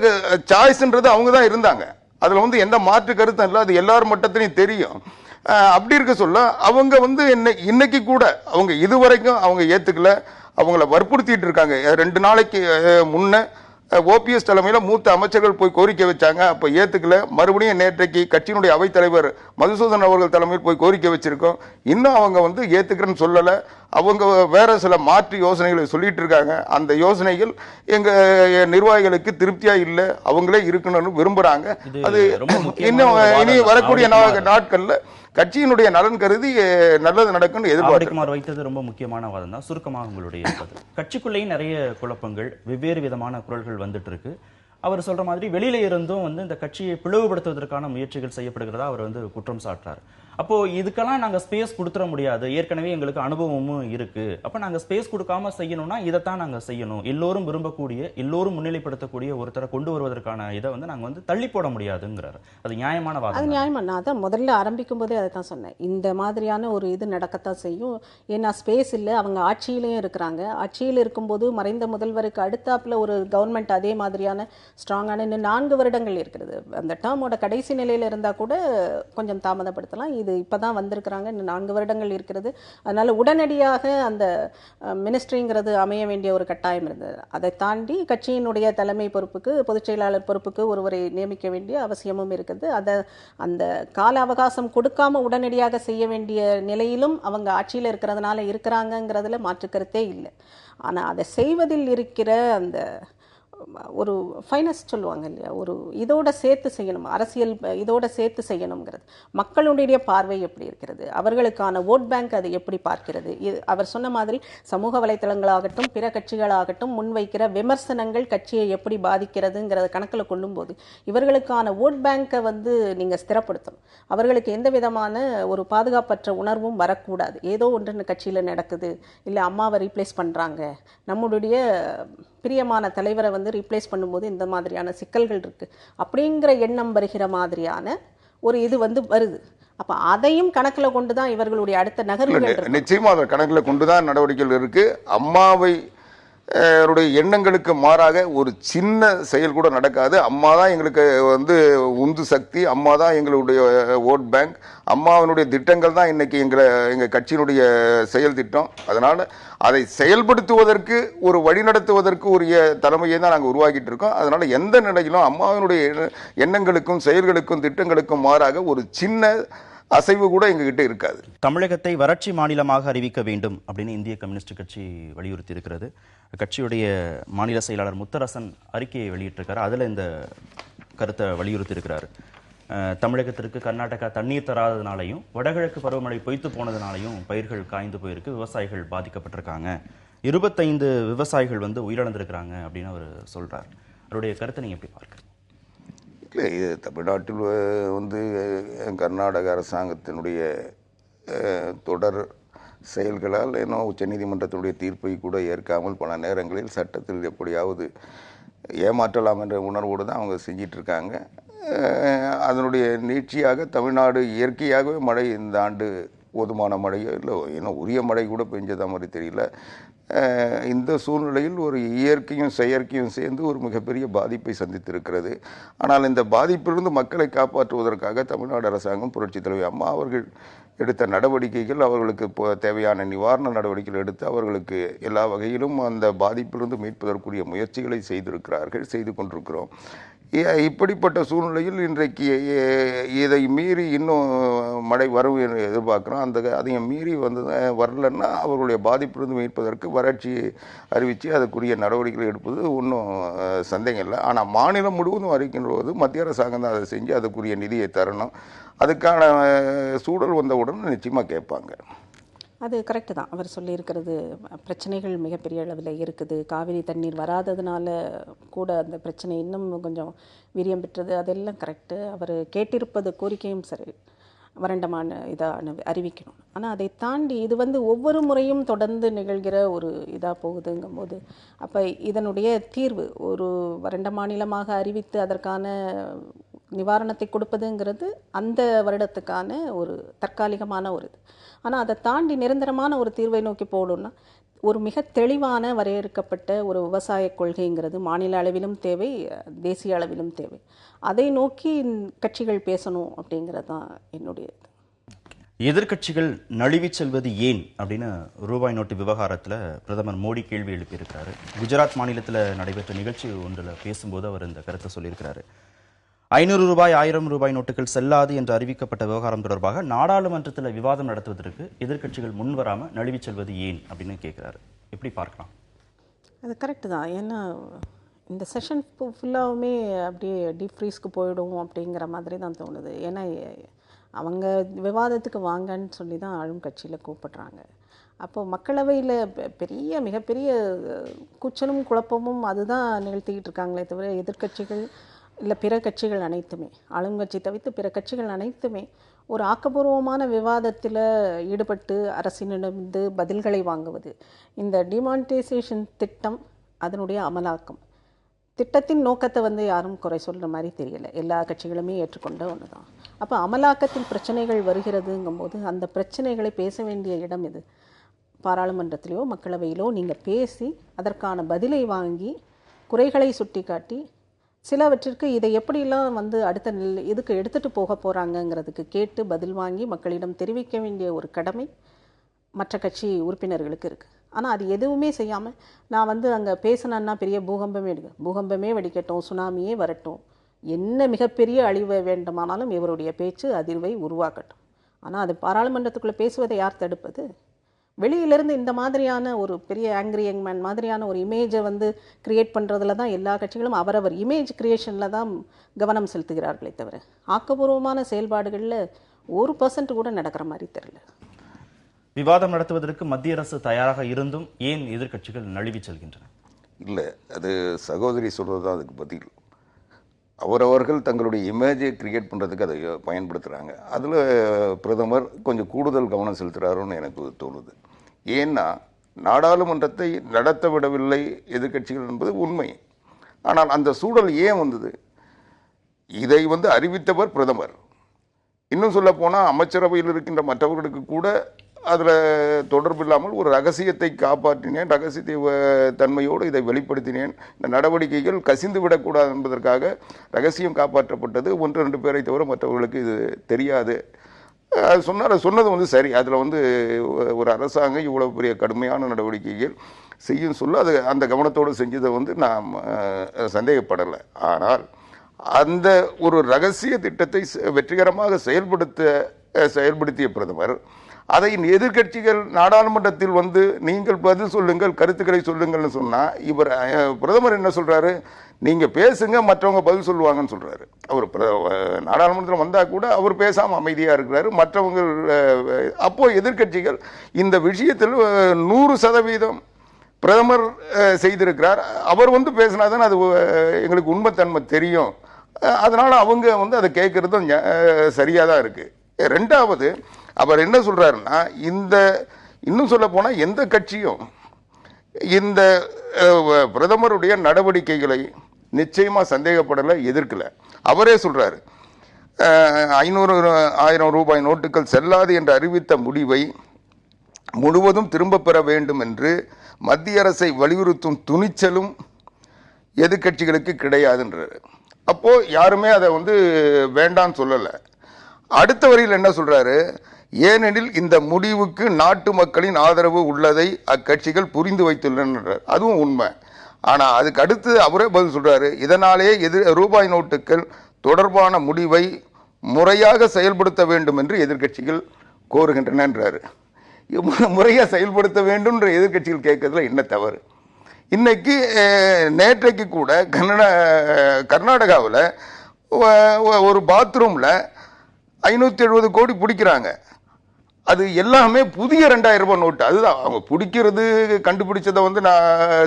சாய்ஸ்ன்றது அவங்க தான் இருந்தாங்க. அதுல எந்த மாற்று கருத்தும் இல்லை, அது எல்லார் மட்டத்திலையும் தெரியும். அப்படி இருக்க சொல்ல அவங்க இன்னைக்கு கூட அவங்க இதுவரைக்கும் அவங்க ஏத்துக்கல, அவங்கள வற்புறுத்திட்டு இருக்காங்க. 2 நாளைக்கு முன்ன ஓபிஎஸ் தலைமையில் மூத்த அமைச்சர்கள் போய் கோரிக்கை வச்சாங்க, அப்ப ஏத்துக்கல. மறுபடியும் நேற்றைக்கு கட்சியினுடைய அவைத்தலைவர் மதுசூதன் அவர்கள் தலைமையில் போய் கோரிக்கை வச்சிருக்கோம். இன்னும் அவங்க ஏத்துக்கிறேன்னு சொல்லல. அவங்க வேற சில மாற்று யோசனைகளை சொல்லிட்டு இருக்காங்க. அந்த யோசனைகள் எங்க நிர்வாகிகளுக்கு திருப்தியா இல்லை, அவங்களே இருக்கணும்னு விரும்புறாங்க. அது இன்னும் இனி வரக்கூடிய நாட்கள்ல கட்சியினுடைய நலன் கருதி நல்லது நடக்கும் எதிர்பார்க்குமாறு வைத்தது ரொம்ப முக்கியமான வாதம் தான். சுருக்கமாக உங்களுடைய கட்சிக்குள்ளேயும் நிறைய குழப்பங்கள், வெவ்வேறு விதமான குரல்கள் வந்துட்டு இருக்கு. அவர் சொல்ற மாதிரி வெளியில இருந்தும் இந்த கட்சியை பிளவுபடுத்துவதற்கான முயற்சிகள் செய்யப்படுகிறதா அவர் குற்றம் சாட்டுறாரு. அப்போ இதுக்கெல்லாம் நாங்க ஸ்பேஸ் கொடுத்துட முடியாது, ஏற்கனவே எங்களுக்கு அனுபவமும் இருக்கு. அப்ப நாங்க ஸ்பேஸ் கொடுக்காம செய்யணும்னா இதைத்தான் நாங்க செய்யணும். எல்லோரும் விரும்பக்கூடிய, எல்லோரும் முன்னிலைப்படுத்தக்கூடிய ஒருத்தரை கொண்டு வருவதற்கான இதை நாங்க தள்ளி போட முடியாதுங்கிறாரு. அது நியாயமான வாதம். அது நியாயமா? நான் தான் முதல்ல ஆரம்பிக்கும் போதே அதை தான் சொன்னேன். இந்த மாதிரியான ஒரு இது நடக்கத்தான் செய்யும். ஏன்னா ஸ்பேஸ் இல்லை, அவங்க ஆட்சியிலையும் இருக்கிறாங்க. ஆட்சியில் இருக்கும்போது மறைந்த முதல்வருக்கு அடுத்தாப்புல ஒரு கவர்மெண்ட் அதே மாதிரியான ஸ்ட்ராங்கான இன்னும் 4 வருடங்கள் இருக்கிறது. அந்த டேர்மோட கடைசி நிலையில இருந்தா கூட கொஞ்சம் தாமதப்படுத்தலாம். இது இப்பதான் வந்திருக்கிறாங்க, இன்னும் 4 வருடங்கள் இருக்கிறது. அதனால உடனடியாக அந்த மினிஸ்ட்ரிங்கிறது அமைய வேண்டிய ஒரு கட்டாயம் இருந்தது. அதை தாண்டி கட்சியினுடைய தலைமை பொறுப்புக்கு, பொதுச் செயலாளர் பொறுப்புக்கு ஒருவரை நியமிக்க வேண்டிய அவசியமும் இருக்குது. அதை அந்த கால அவகாசம் கொடுக்காம உடனடியாக செய்ய வேண்டிய நிலையிலும் அவங்க ஆட்சியில் இருக்கிறதுனால இருக்கிறாங்கிறதுல மாற்று கருத்தே இல்லை. ஆனால் அதை செய்வதில் இருக்கிற அந்த ஒரு ஃபைனஸ்ட் சொல்லுவாங்க இல்லையா, ஒரு இதோட சேர்த்து செய்யணும், அரசியல் இதோட சேர்த்து செய்யணுங்கிறது. மக்களுடைய பார்வை எப்படி இருக்கிறது, அவர்களுக்கான ஓட் பேங்க் அது எப்படி பார்க்கிறது, அவர் சொன்ன மாதிரி சமூக வலைத்தளங்களாகட்டும் பிற கட்சிகளாகட்டும் முன்வைக்கிற விமர்சனங்கள் கட்சியை எப்படி பாதிக்கிறதுங்கிறத கணக்கில் கொள்ளும்போது இவர்களுக்கான ஓட் பேங்கை வந்து நீங்கள் ஸ்திரப்படுத்தணும். அவர்களுக்கு எந்த விதமான ஒரு பாதுகாப்பற்ற உணர்வும் வரக்கூடாது. ஏதோ ஒன்று கட்சியில் நடக்குது, இல்லை அம்மாவை ரீப்ளேஸ் பண்ணுறாங்க, நம்முடைய பிரியமான தலைவரை வந்து ரீப்ளேஸ் பண்ணும்போது இந்த மாதிரியான சிக்கல்கள் இருக்கு அப்படிங்கிற எண்ணம் வருகிற மாதிரியான ஒரு இது வந்து வருது. அப்ப அதையும் கணக்கில் கொண்டுதான் இவர்களுடைய அடுத்த நகர்வுகள் நிச்சயமா அதை கணக்கில் கொண்டுதான் நடவடிக்கைகள் இருக்கு. அம்மாவை எண்ணங்களுக்கு மாறாக ஒரு சின்ன செயல் கூட நடக்காது. அம்மா தான் எங்களுக்கு வந்து உந்து சக்தி, அம்மா தான் எங்களுடைய ஓட் பேங்க், அம்மாவினுடைய திட்டங்கள் தான் இன்னைக்கு எங்கள் கட்சியினுடைய செயல் திட்டம். அதனால் அதை செயல்படுத்துவதற்கு ஒரு வழிநடத்துவதற்கு உரிய தலைமையை தான் நாங்கள் உருவாக்கிட்டு இருக்கோம். அதனால் எந்த நிலையிலும் அம்மாவினுடைய எண்ணங்களுக்கும் செயல்களுக்கும் திட்டங்களுக்கும் மாறாக ஒரு சின்ன அசைவு கூட எங்ககிட்ட இருக்காது. தமிழகத்தை வறட்சி மாநிலமாக அறிவிக்க வேண்டும் அப்படின்னு இந்திய கம்யூனிஸ்ட் கட்சி வலியுறுத்தி இருக்கிறது. கட்சியுடைய மாநில செயலாளர் முத்தரசன் அறிக்கையை வெளியிட்டிருக்காரு. அதில் இந்த கருத்தை வலியுறுத்தி இருக்கிறாரு. தமிழகத்திற்கு கர்நாடகா தண்ணீர் தராதனாலையும் வடகிழக்கு பருவமழை பொய்த்து போனதுனாலையும் பயிர்கள் காய்ந்து போயிருக்கு, விவசாயிகள் பாதிக்கப்பட்டிருக்காங்க, 25 விவசாயிகள் வந்து உயிரிழந்திருக்கிறாங்க அப்படின்னு அவர் சொல்றார். அவருடைய கருத்தை நீங்க எப்படி பார்க்குறீங்க? இல்லை, இது தமிழ்நாட்டில் வந்து கர்நாடக அரசாங்கத்தினுடைய தொடர் செயல்களால் இன்னும் உச்சநீதிமன்றத்தினுடைய தீர்ப்பை கூட ஏற்காமல் பல நேரங்களில் சட்டத்தில் எப்படியாவது ஏமாற்றலாம் என்ற உணர்வோடு தான் அவங்க செஞ்சிட்ருக்காங்க. அதனுடைய நீட்சியாக தமிழ்நாடு இயற்கையாகவே மழை இந்த ஆண்டு போதுமான மழையோ இல்லை இன்னும் உரிய மழை கூட பெஞ்சதா மாதிரி தெரியல. இந்த சூழ்நிலையில் ஒரு இயற்கையும் செயற்கையும் சேர்ந்து ஒரு மிகப்பெரிய பாதிப்பை சந்தித்திருக்கிறது. ஆனால் இந்த பாதிப்பிலிருந்து மக்களை காப்பாற்றுவதற்காக தமிழ்நாடு அரசாங்கம் புரட்சித் தலைவி அம்மா அவர்கள் எடுத்த நடவடிக்கைகள், அவர்களுக்கு தேவையான நிவாரண நடவடிக்கைகள் எடுத்து அவர்களுக்கு எல்லா வகையிலும் அந்த பாதிப்பிலிருந்து மீட்பதற்குரிய முயற்சிகளை செய்து கொண்டிருக்கிறோம். இப்படிப்பட்ட சூழ்நிலையில் இன்றைக்கு இதை மீறி இன்னும் மழை வரும் எதிர்பார்க்குறோம். அதையும் மீறி வரலன்னா அவர்களுடைய பாதிப்பிலிருந்து மீட்பதற்கு வறட்சியை அறிவித்து அதுக்குரிய நடவடிக்கைகள் எடுப்பது ஒன்றும் சந்தேகம் இல்லை. ஆனால் மாநிலம் முழுவதும் அறிக்கின்ற போது மத்திய அரசாங்கம் தான் அதை செஞ்சு அதுக்குரிய நிதியை தரணும். அதுக்கான சூழல் வந்தவுடன் நிச்சயமாக கேட்பாங்க. அது கரெக்டு தான் அவர் சொல்லியிருக்கிறது. பிரச்சனைகள் மிகப்பெரிய அளவில் இருக்குது. காவிரி தண்ணீர் வராததுனால கூட அந்த பிரச்சனை இன்னும் கொஞ்சம் வீரியம் பெற்றது, அதெல்லாம் கரெக்டு. அவர் கேட்டிருப்பது கோரிக்கையும் சரி, வறண்டமான இதாக அறிவிக்கணும். ஆனால் அதை தாண்டி இது வந்து ஒவ்வொரு முறையும் தொடர்ந்து நிகழ்கிற ஒரு இதாக போகுதுங்கும் போது அப்போ இதனுடைய தீர்வு ஒரு வறண்ட மாநிலமாக அறிவித்து அதற்கான நிவாரணத்தை கொடுப்பதுங்கிறது அந்த வருடத்துக்கான ஒரு தற்காலிகமான ஒரு இது. ஆனால் அதை தாண்டி நிரந்தரமான ஒரு தீர்வை நோக்கி போகணும்னா ஒரு மிக தெளிவான வரையறுக்கப்பட்ட ஒரு விவசாய கொள்கைங்கிறது மாநில அளவிலும் தேவை, தேசிய அளவிலும் தேவை. அதை நோக்கி கட்சிகள் பேசணும் அப்படிங்கிறது தான் என்னுடைய இது. எதிர்கட்சிகள் நழுவி செல்வது ஏன் அப்படின்னு ரூபாய் நோட்டு விவகாரத்தில் பிரதமர் மோடி கேள்வி எழுப்பியிருக்கிறாரு. குஜராத் மாநிலத்தில் நடைபெற்ற நிகழ்ச்சி ஒன்றில் பேசும்போது அவர் இந்த கருத்தை சொல்லியிருக்கிறாரு. 500 ரூபாய் 1000 ரூபாய் நோட்டுகள் செல்லாது என்று அறிவிக்கப்பட்ட விவகாரம் தொடர்பாக நாடாளுமன்றத்தில் விவாதம் நடத்துவதற்கு எதிர்க்கட்சிகள் முன்வராமல் நழுவி செல்வது ஏன் அப்படின்னு கேட்குறாரு. எப்படி பார்க்கலாம்? அது கரெக்டு தான். ஏன்னா இந்த செஷன் ஃபுல்லாகவுமே அப்படியே டீப் ஃப்ரீஸ்க்கு போயிடும் அப்படிங்கிற மாதிரி தான் தோணுது. ஏன்னா அவங்க விவாதத்துக்கு வாங்கன்னு சொல்லி தான் ஆளும் கட்சியில் கூப்பிடுறாங்க. அப்போது மக்களவையில் மிகப்பெரிய கூச்சலும் குழப்பமும் அதுதான் நிகழ்த்திக்கிட்டு இருக்காங்களே தவிர எதிர்க்கட்சிகள் இல்லை பிற கட்சிகள் அனைத்துமே, ஆளுங்கட்சி தவிர்த்து பிற கட்சிகள் அனைத்துமே ஒரு ஆக்கப்பூர்வமான விவாதத்தில் ஈடுபட்டு அரசினிடமிருந்து பதில்களை வாங்குவது, இந்த டிமானிட்டைசேஷன் திட்டம் அதனுடைய அமலாக்கம் திட்டத்தின் நோக்கத்தை வந்து யாரும் குறை சொல்கிற மாதிரி தெரியலை. எல்லா கட்சிகளுமே ஏற்றுக்கொண்ட ஒன்று தான். அப்போ அமலாக்கத்தில் பிரச்சனைகள் வருகிறதுங்கும்போது அந்த பிரச்சனைகளை பேச வேண்டிய இடம் இது. பாராளுமன்றத்திலேயோ மக்களவையிலோ நீங்கள் பேசி அதற்கான பதிலை வாங்கி குறைகளை சுட்டி காட்டி சிலவற்றிற்கு இதை எப்படிலாம் வந்து அடுத்த இதுக்கு எடுத்துகிட்டு போக போகிறாங்கங்கிறதுக்கு கேட்டு பதில் வாங்கி மக்களிடம் தெரிவிக்க வேண்டிய ஒரு கடமை மற்ற கட்சி உறுப்பினர்களுக்கு இருக்குது. ஆனால் அது எதுவுமே செய்யாமல் நான் வந்து அங்கே பேசினேன்னா பெரிய பூகம்பமே வெடிக்கட்டும், சுனாமியே வரட்டும், என்ன மிகப்பெரிய அழிவு வேண்டுமானாலும் இவருடைய பேச்சு அதிர்வை உருவாக்கட்டும். ஆனால் அது பாராளுமன்றத்துக்குள்ளே பேசுவதை யார் தடுப்பது? வெளியிலேருந்து இந்த மாதிரியான ஒரு பெரிய ஆங்கிரி யங் மேன் மாதிரியான ஒரு இமேஜை வந்து கிரியேட் பண்ணுறதுல தான் எல்லா கட்சிகளும் அவரவர் இமேஜ் கிரியேஷனில் தான் கவனம் செலுத்துகிறார்களே தவிர ஆக்கப்பூர்வமான செயல்பாடுகளில் 1% கூட நடக்கிற மாதிரி தெரியல. விவாதம் நடத்துவதற்கு மத்திய அரசு தயாராக இருந்தும் ஏன் எதிர்க்கட்சிகள் நழுவி செல்கின்றன? இல்லை, அது சகோதரி சொல்கிறது தான் அதுக்கு பதில். அவரவர்கள் தங்களுடைய இமேஜை கிரியேட் பண்ணுறதுக்கு அதை பயன்படுத்துகிறாங்க. அதில் பிரதமர் கொஞ்சம் கூடுதல் கவனம் செலுத்துகிறாருன்னு எனக்கு தோணுது. ஏன்னா நாடாளுமன்றத்தை நடத்த விடவில்லை எதிர்க்கட்சிகள் என்பது உண்மை. ஆனால் அந்த சூழல் ஏன் வந்தது? இதை வந்து அறிவித்தவர் பிரதமர். இன்னும் சொல்ல போனால் அமைச்சரவையில் இருக்கின்ற மற்றவர்களுக்கு கூட அதில் தொடர்பு இல்லாமல் ஒரு ரகசியத்தை காப்பாற்றினேன், ரகசிய தன்மையோடு இதை வெளிப்படுத்தினேன், இந்த நடவடிக்கைகள் கசிந்து விடக்கூடாது என்பதற்காக ரகசியம் காப்பாற்றப்பட்டது. 1-2 பேரை தவிர மற்றவர்களுக்கு இது தெரியாது. சொன்னது வந்து சரி. அதில் வந்து ஒரு அரசாங்கம் இவ்வளவு பெரிய கடுமையான நடவடிக்கைகள் செய்யும் சொல்ல அது அந்த கவனத்தோடு செஞ்சதை வந்து நாம் சந்தேகப்படலை. ஆனால் அந்த ஒரு ரகசிய திட்டத்தை வெற்றிகரமாக செயல்படுத்திய பிரதமர் அதை எதிர்க்கட்சிகள் நாடாளுமன்றத்தில் வந்து நீங்கள் பதில் சொல்லுங்கள், கருத்துக்களை சொல்லுங்கள்னு சொன்னால் இவர் பிரதமர் என்ன சொல்கிறாரு? நீங்கள் பேசுங்க, மற்றவங்க பதில் சொல்லுவாங்கன்னு சொல்கிறாரு. அவர் நாடாளுமன்றத்தில் வந்தால் கூட அவர் பேசாமல் அமைதியாக இருக்கிறாரு. மற்றவங்க அப்போது எதிர்க்கட்சிகள் இந்த விஷயத்தில் 100% பிரதமர் செய்திருக்கிறார். அவர் வந்து பேசினாதான் அது எங்களுக்கு உண்மைத்தன்மை தெரியும். அதனால் அவங்க வந்து அதை கேட்குறதும் சரியாக தான் இருக்குது. ரெண்டாவது, அவர் என்ன சொல்றாருன்னா, இன்னும் சொல்ல போனால் எந்த கட்சியும் இந்த பிரதமருடைய நடவடிக்கைகளை நிச்சயமா சந்தேகப்படலை, எதிர்க்கல. அவரே சொல்றாரு 500,000 ரூபாய் நோட்டுகள் செல்லாது என்று அறிவித்த முடிவை முழுவதும் திரும்ப பெற வேண்டும் என்று மத்திய அரசை வலியுறுத்தும் துணிச்சலும் எதிர்க்கட்சிகளுக்கு கிடையாதுன்றாரு. அப்போ யாருமே அதை வந்து வேண்டான்னு சொல்லலை. அடுத்த வரியில் என்ன சொல்றாரு? ஏனெனில் இந்த முடிவுக்கு நாட்டு மக்களின் ஆதரவு உள்ளதை அக்கட்சிகள் புரிந்து வைத்துள்ளனர். அதுவும் உண்மை. ஆனால் அதுக்கு அடுத்து அவரே பதில் சொல்றாரு, இதனாலே ரூபாய் நோட்டுகள் தொடர்பான முடிவை முறையாக செயல்படுத்த வேண்டும் என்று எதிர்க்கட்சிகள் கோருகின்றனர். முறையாக செயல்படுத்த வேண்டும் என்ற எதிர்க்கட்சிகள் கேட்கறதுல என்ன தவறு? இன்னைக்கு நேற்றைக்கு கூட கர்நாடகாவில் ஒரு பாத்ரூமில் 570 கோடி பிடிக்கிறாங்க. அது எல்லாமே புதிய 2000 ரூபாய் நோட்டு. அதுதான் அவங்க பிடிக்கிறது, கண்டுபிடிச்சதை வந்து நான்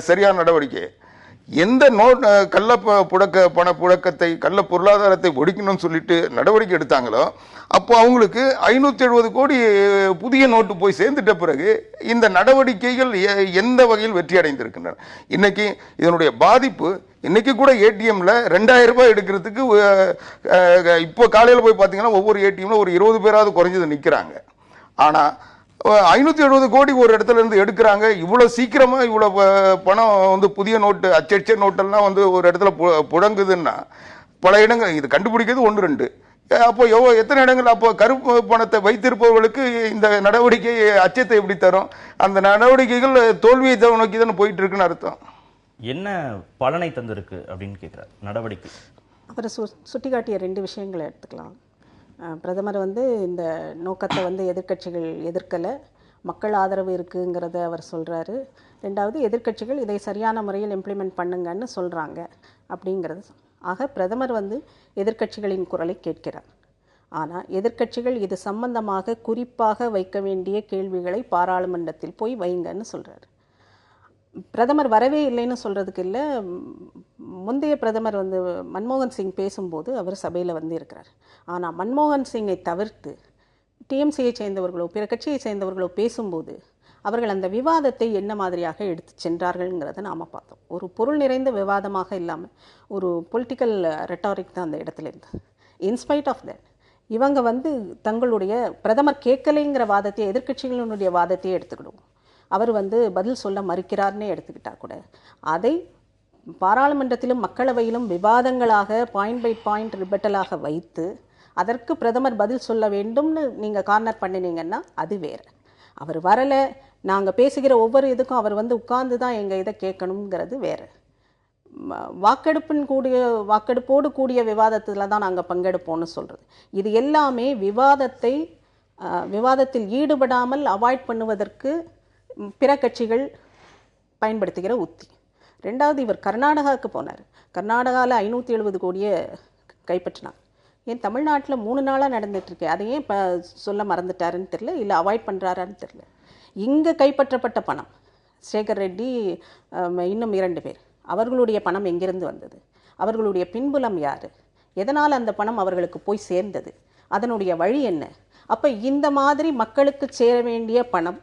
சரியான நடவடிக்கை. எந்த கள்ள புழக்கத்தை கள்ள பொருளாதாரத்தை ஒடுக்கணும்னு சொல்லிட்டு நடவடிக்கை எடுத்தாங்களோ அப்போ அவங்களுக்கு 570 கோடி புதிய நோட்டு போய் சேர்ந்துட்ட பிறகு இந்த நடவடிக்கைகள் எந்த வகையில் வெற்றி அடைந்திருக்கின்றன. இன்னைக்கு இதனுடைய பாதிப்பு, இன்னைக்கு கூட ஏடிஎம்ல 2000 ரூபாய் எடுக்கிறதுக்கு இப்போ காலையில் போய் பார்த்தீங்கன்னா ஒவ்வொரு ஏடிஎம்ல ஒரு 20 பேராவது குறைஞ்சது நிற்கிறாங்க. ஆனால் 570 கோடி ஒரு இடத்துல இருந்து எடுக்கிறாங்க. இவ்வளோ சீக்கிரமா இவ்வளோ பணம் வந்து புதிய நோட்டு, அச்சடிச்ச நோட்டெல்லாம் வந்து ஒரு இடத்துல புழங்குதுன்னா பல இடங்கள் இது கண்டுபிடிக்கிறது 1-2. அப்போ எத்தனை இடங்கள்? அப்போ கருப்பு பணத்தை வைத்திருப்பவர்களுக்கு இந்த நடவடிக்கை அச்சத்தை எப்படி தரும்? அந்த நடவடிக்கைகள் தோல்வியை நோக்கி தானே போயிட்டு இருக்குன்னு அர்த்தம். என்ன பலனை தந்திருக்கு அப்படின்னு கேட்கிறார் நடவடிக்கை. அவர் சுட்டிக்காட்டிய 2 விஷயங்களை எடுத்துக்கலாம். பிரதமர் வந்து இந்த நோக்கத்தை வந்து எதிர்க்கட்சிகள் எதிர்க்கலை, மக்கள் ஆதரவு இருக்குங்கிறத அவர் சொல்கிறாரு. ரெண்டாவது, எதிர்க்கட்சிகள் இதை சரியான முறையில் இம்ப்ளிமெண்ட் பண்ணுங்கன்னு சொல்கிறாங்க அப்படிங்கிறது. ஆக பிரதமர் வந்து எதிர்க்கட்சிகளின் குரலை கேட்கிறார். ஆனால் எதிர்க்கட்சிகள் இது சம்பந்தமாக குறிப்பாக வைக்க வேண்டிய கேள்விகளை பாராளுமன்றத்தில் போய் வைங்கன்னு சொல்கிறார். பிரதமர் வரவே இல்லைன்னு சொல்கிறதுக்கு இல்லை. முந்தைய பிரதமர் வந்து மன்மோகன் சிங் பேசும்போது அவர் சபையில் வந்து இருக்கிறார். ஆனால் மன்மோகன் சிங்கை தவிர்த்து டிஎம்சியை சேர்ந்தவர்களோ பிற கட்சியை சேர்ந்தவர்களோ பேசும்போது அவர்கள் அந்த விவாதத்தை என்ன மாதிரியாக எடுத்து சென்றார்கள்ங்கிறத நாம் பார்த்தோம். ஒரு பொருள் நிறைந்த விவாதமாக இல்லாமல் ஒரு பொலிட்டிக்கல் ரெட்டாரிக் தான் அந்த இடத்துல இருந்தது. இன்ஸ்பைட் ஆஃப் தட் இவங்க வந்து தங்களுடைய பிரதமர் கேட்கலைங்கிற வாதத்தை, எதிர்க்கட்சிகளினுடைய வாதத்தையே எடுத்துக்கிடுவோம். அவர் வந்து பதில் சொல்ல மறுக்கிறார்னே எடுத்துக்கிட்டால் கூட அதை பாராளுமன்றத்திலும் மக்களவையிலும் விவாதங்களாக பாயிண்ட் பை பாயிண்ட் ரிபட்டலாக வைத்து அதற்கு பிரதமர் பதில் சொல்ல வேண்டும்னு நீங்கள் கார்னர் பண்ணினீங்கன்னா அது வேறு. அவர் வரலை, நாங்கள் பேசுகிற ஒவ்வொரு இதுக்கும் அவர் வந்து உட்கார்ந்து தான் எங்கள் இதை கேட்கணுங்கிறது வேறு. வாக்கெடுப்போடு கூடிய விவாதத்தில் தான் நாங்கள் பங்கெடுப்போம்னு சொல்கிறது. இது எல்லாமே விவாதத்தில் ஈடுபடாமல் அவாய்ட் பண்ணுவதற்கு பிற கட்சிகள் பயன்படுத்துகிற உத்தி. ரெண்டாவது, இவர் கர்நாடகாவுக்கு போனார். கர்நாடகாவில் 570 கோடியை கைப்பற்றினார். ஏன் தமிழ்நாட்டில் 3 நாளாக நடந்துட்டுருக்கு, அதையே இப்போ சொல்ல மறந்துட்டாருன்னு தெரியல, இல்லை அவாய்ட் பண்ணுறாரான்னு தெரியல. இங்கே கைப்பற்றப்பட்ட பணம், சேகர் ரெட்டி இன்னும் 2 பேர், அவர்களுடைய பணம் எங்கிருந்து வந்தது, அவர்களுடைய பின்புலம் யார், எதனால் அந்த பணம் அவர்களுக்கு போய் சேர்ந்தது, அதனுடைய வழி என்ன? அப்போ இந்த மாதிரி மக்களுக்கு சேர வேண்டிய பணம்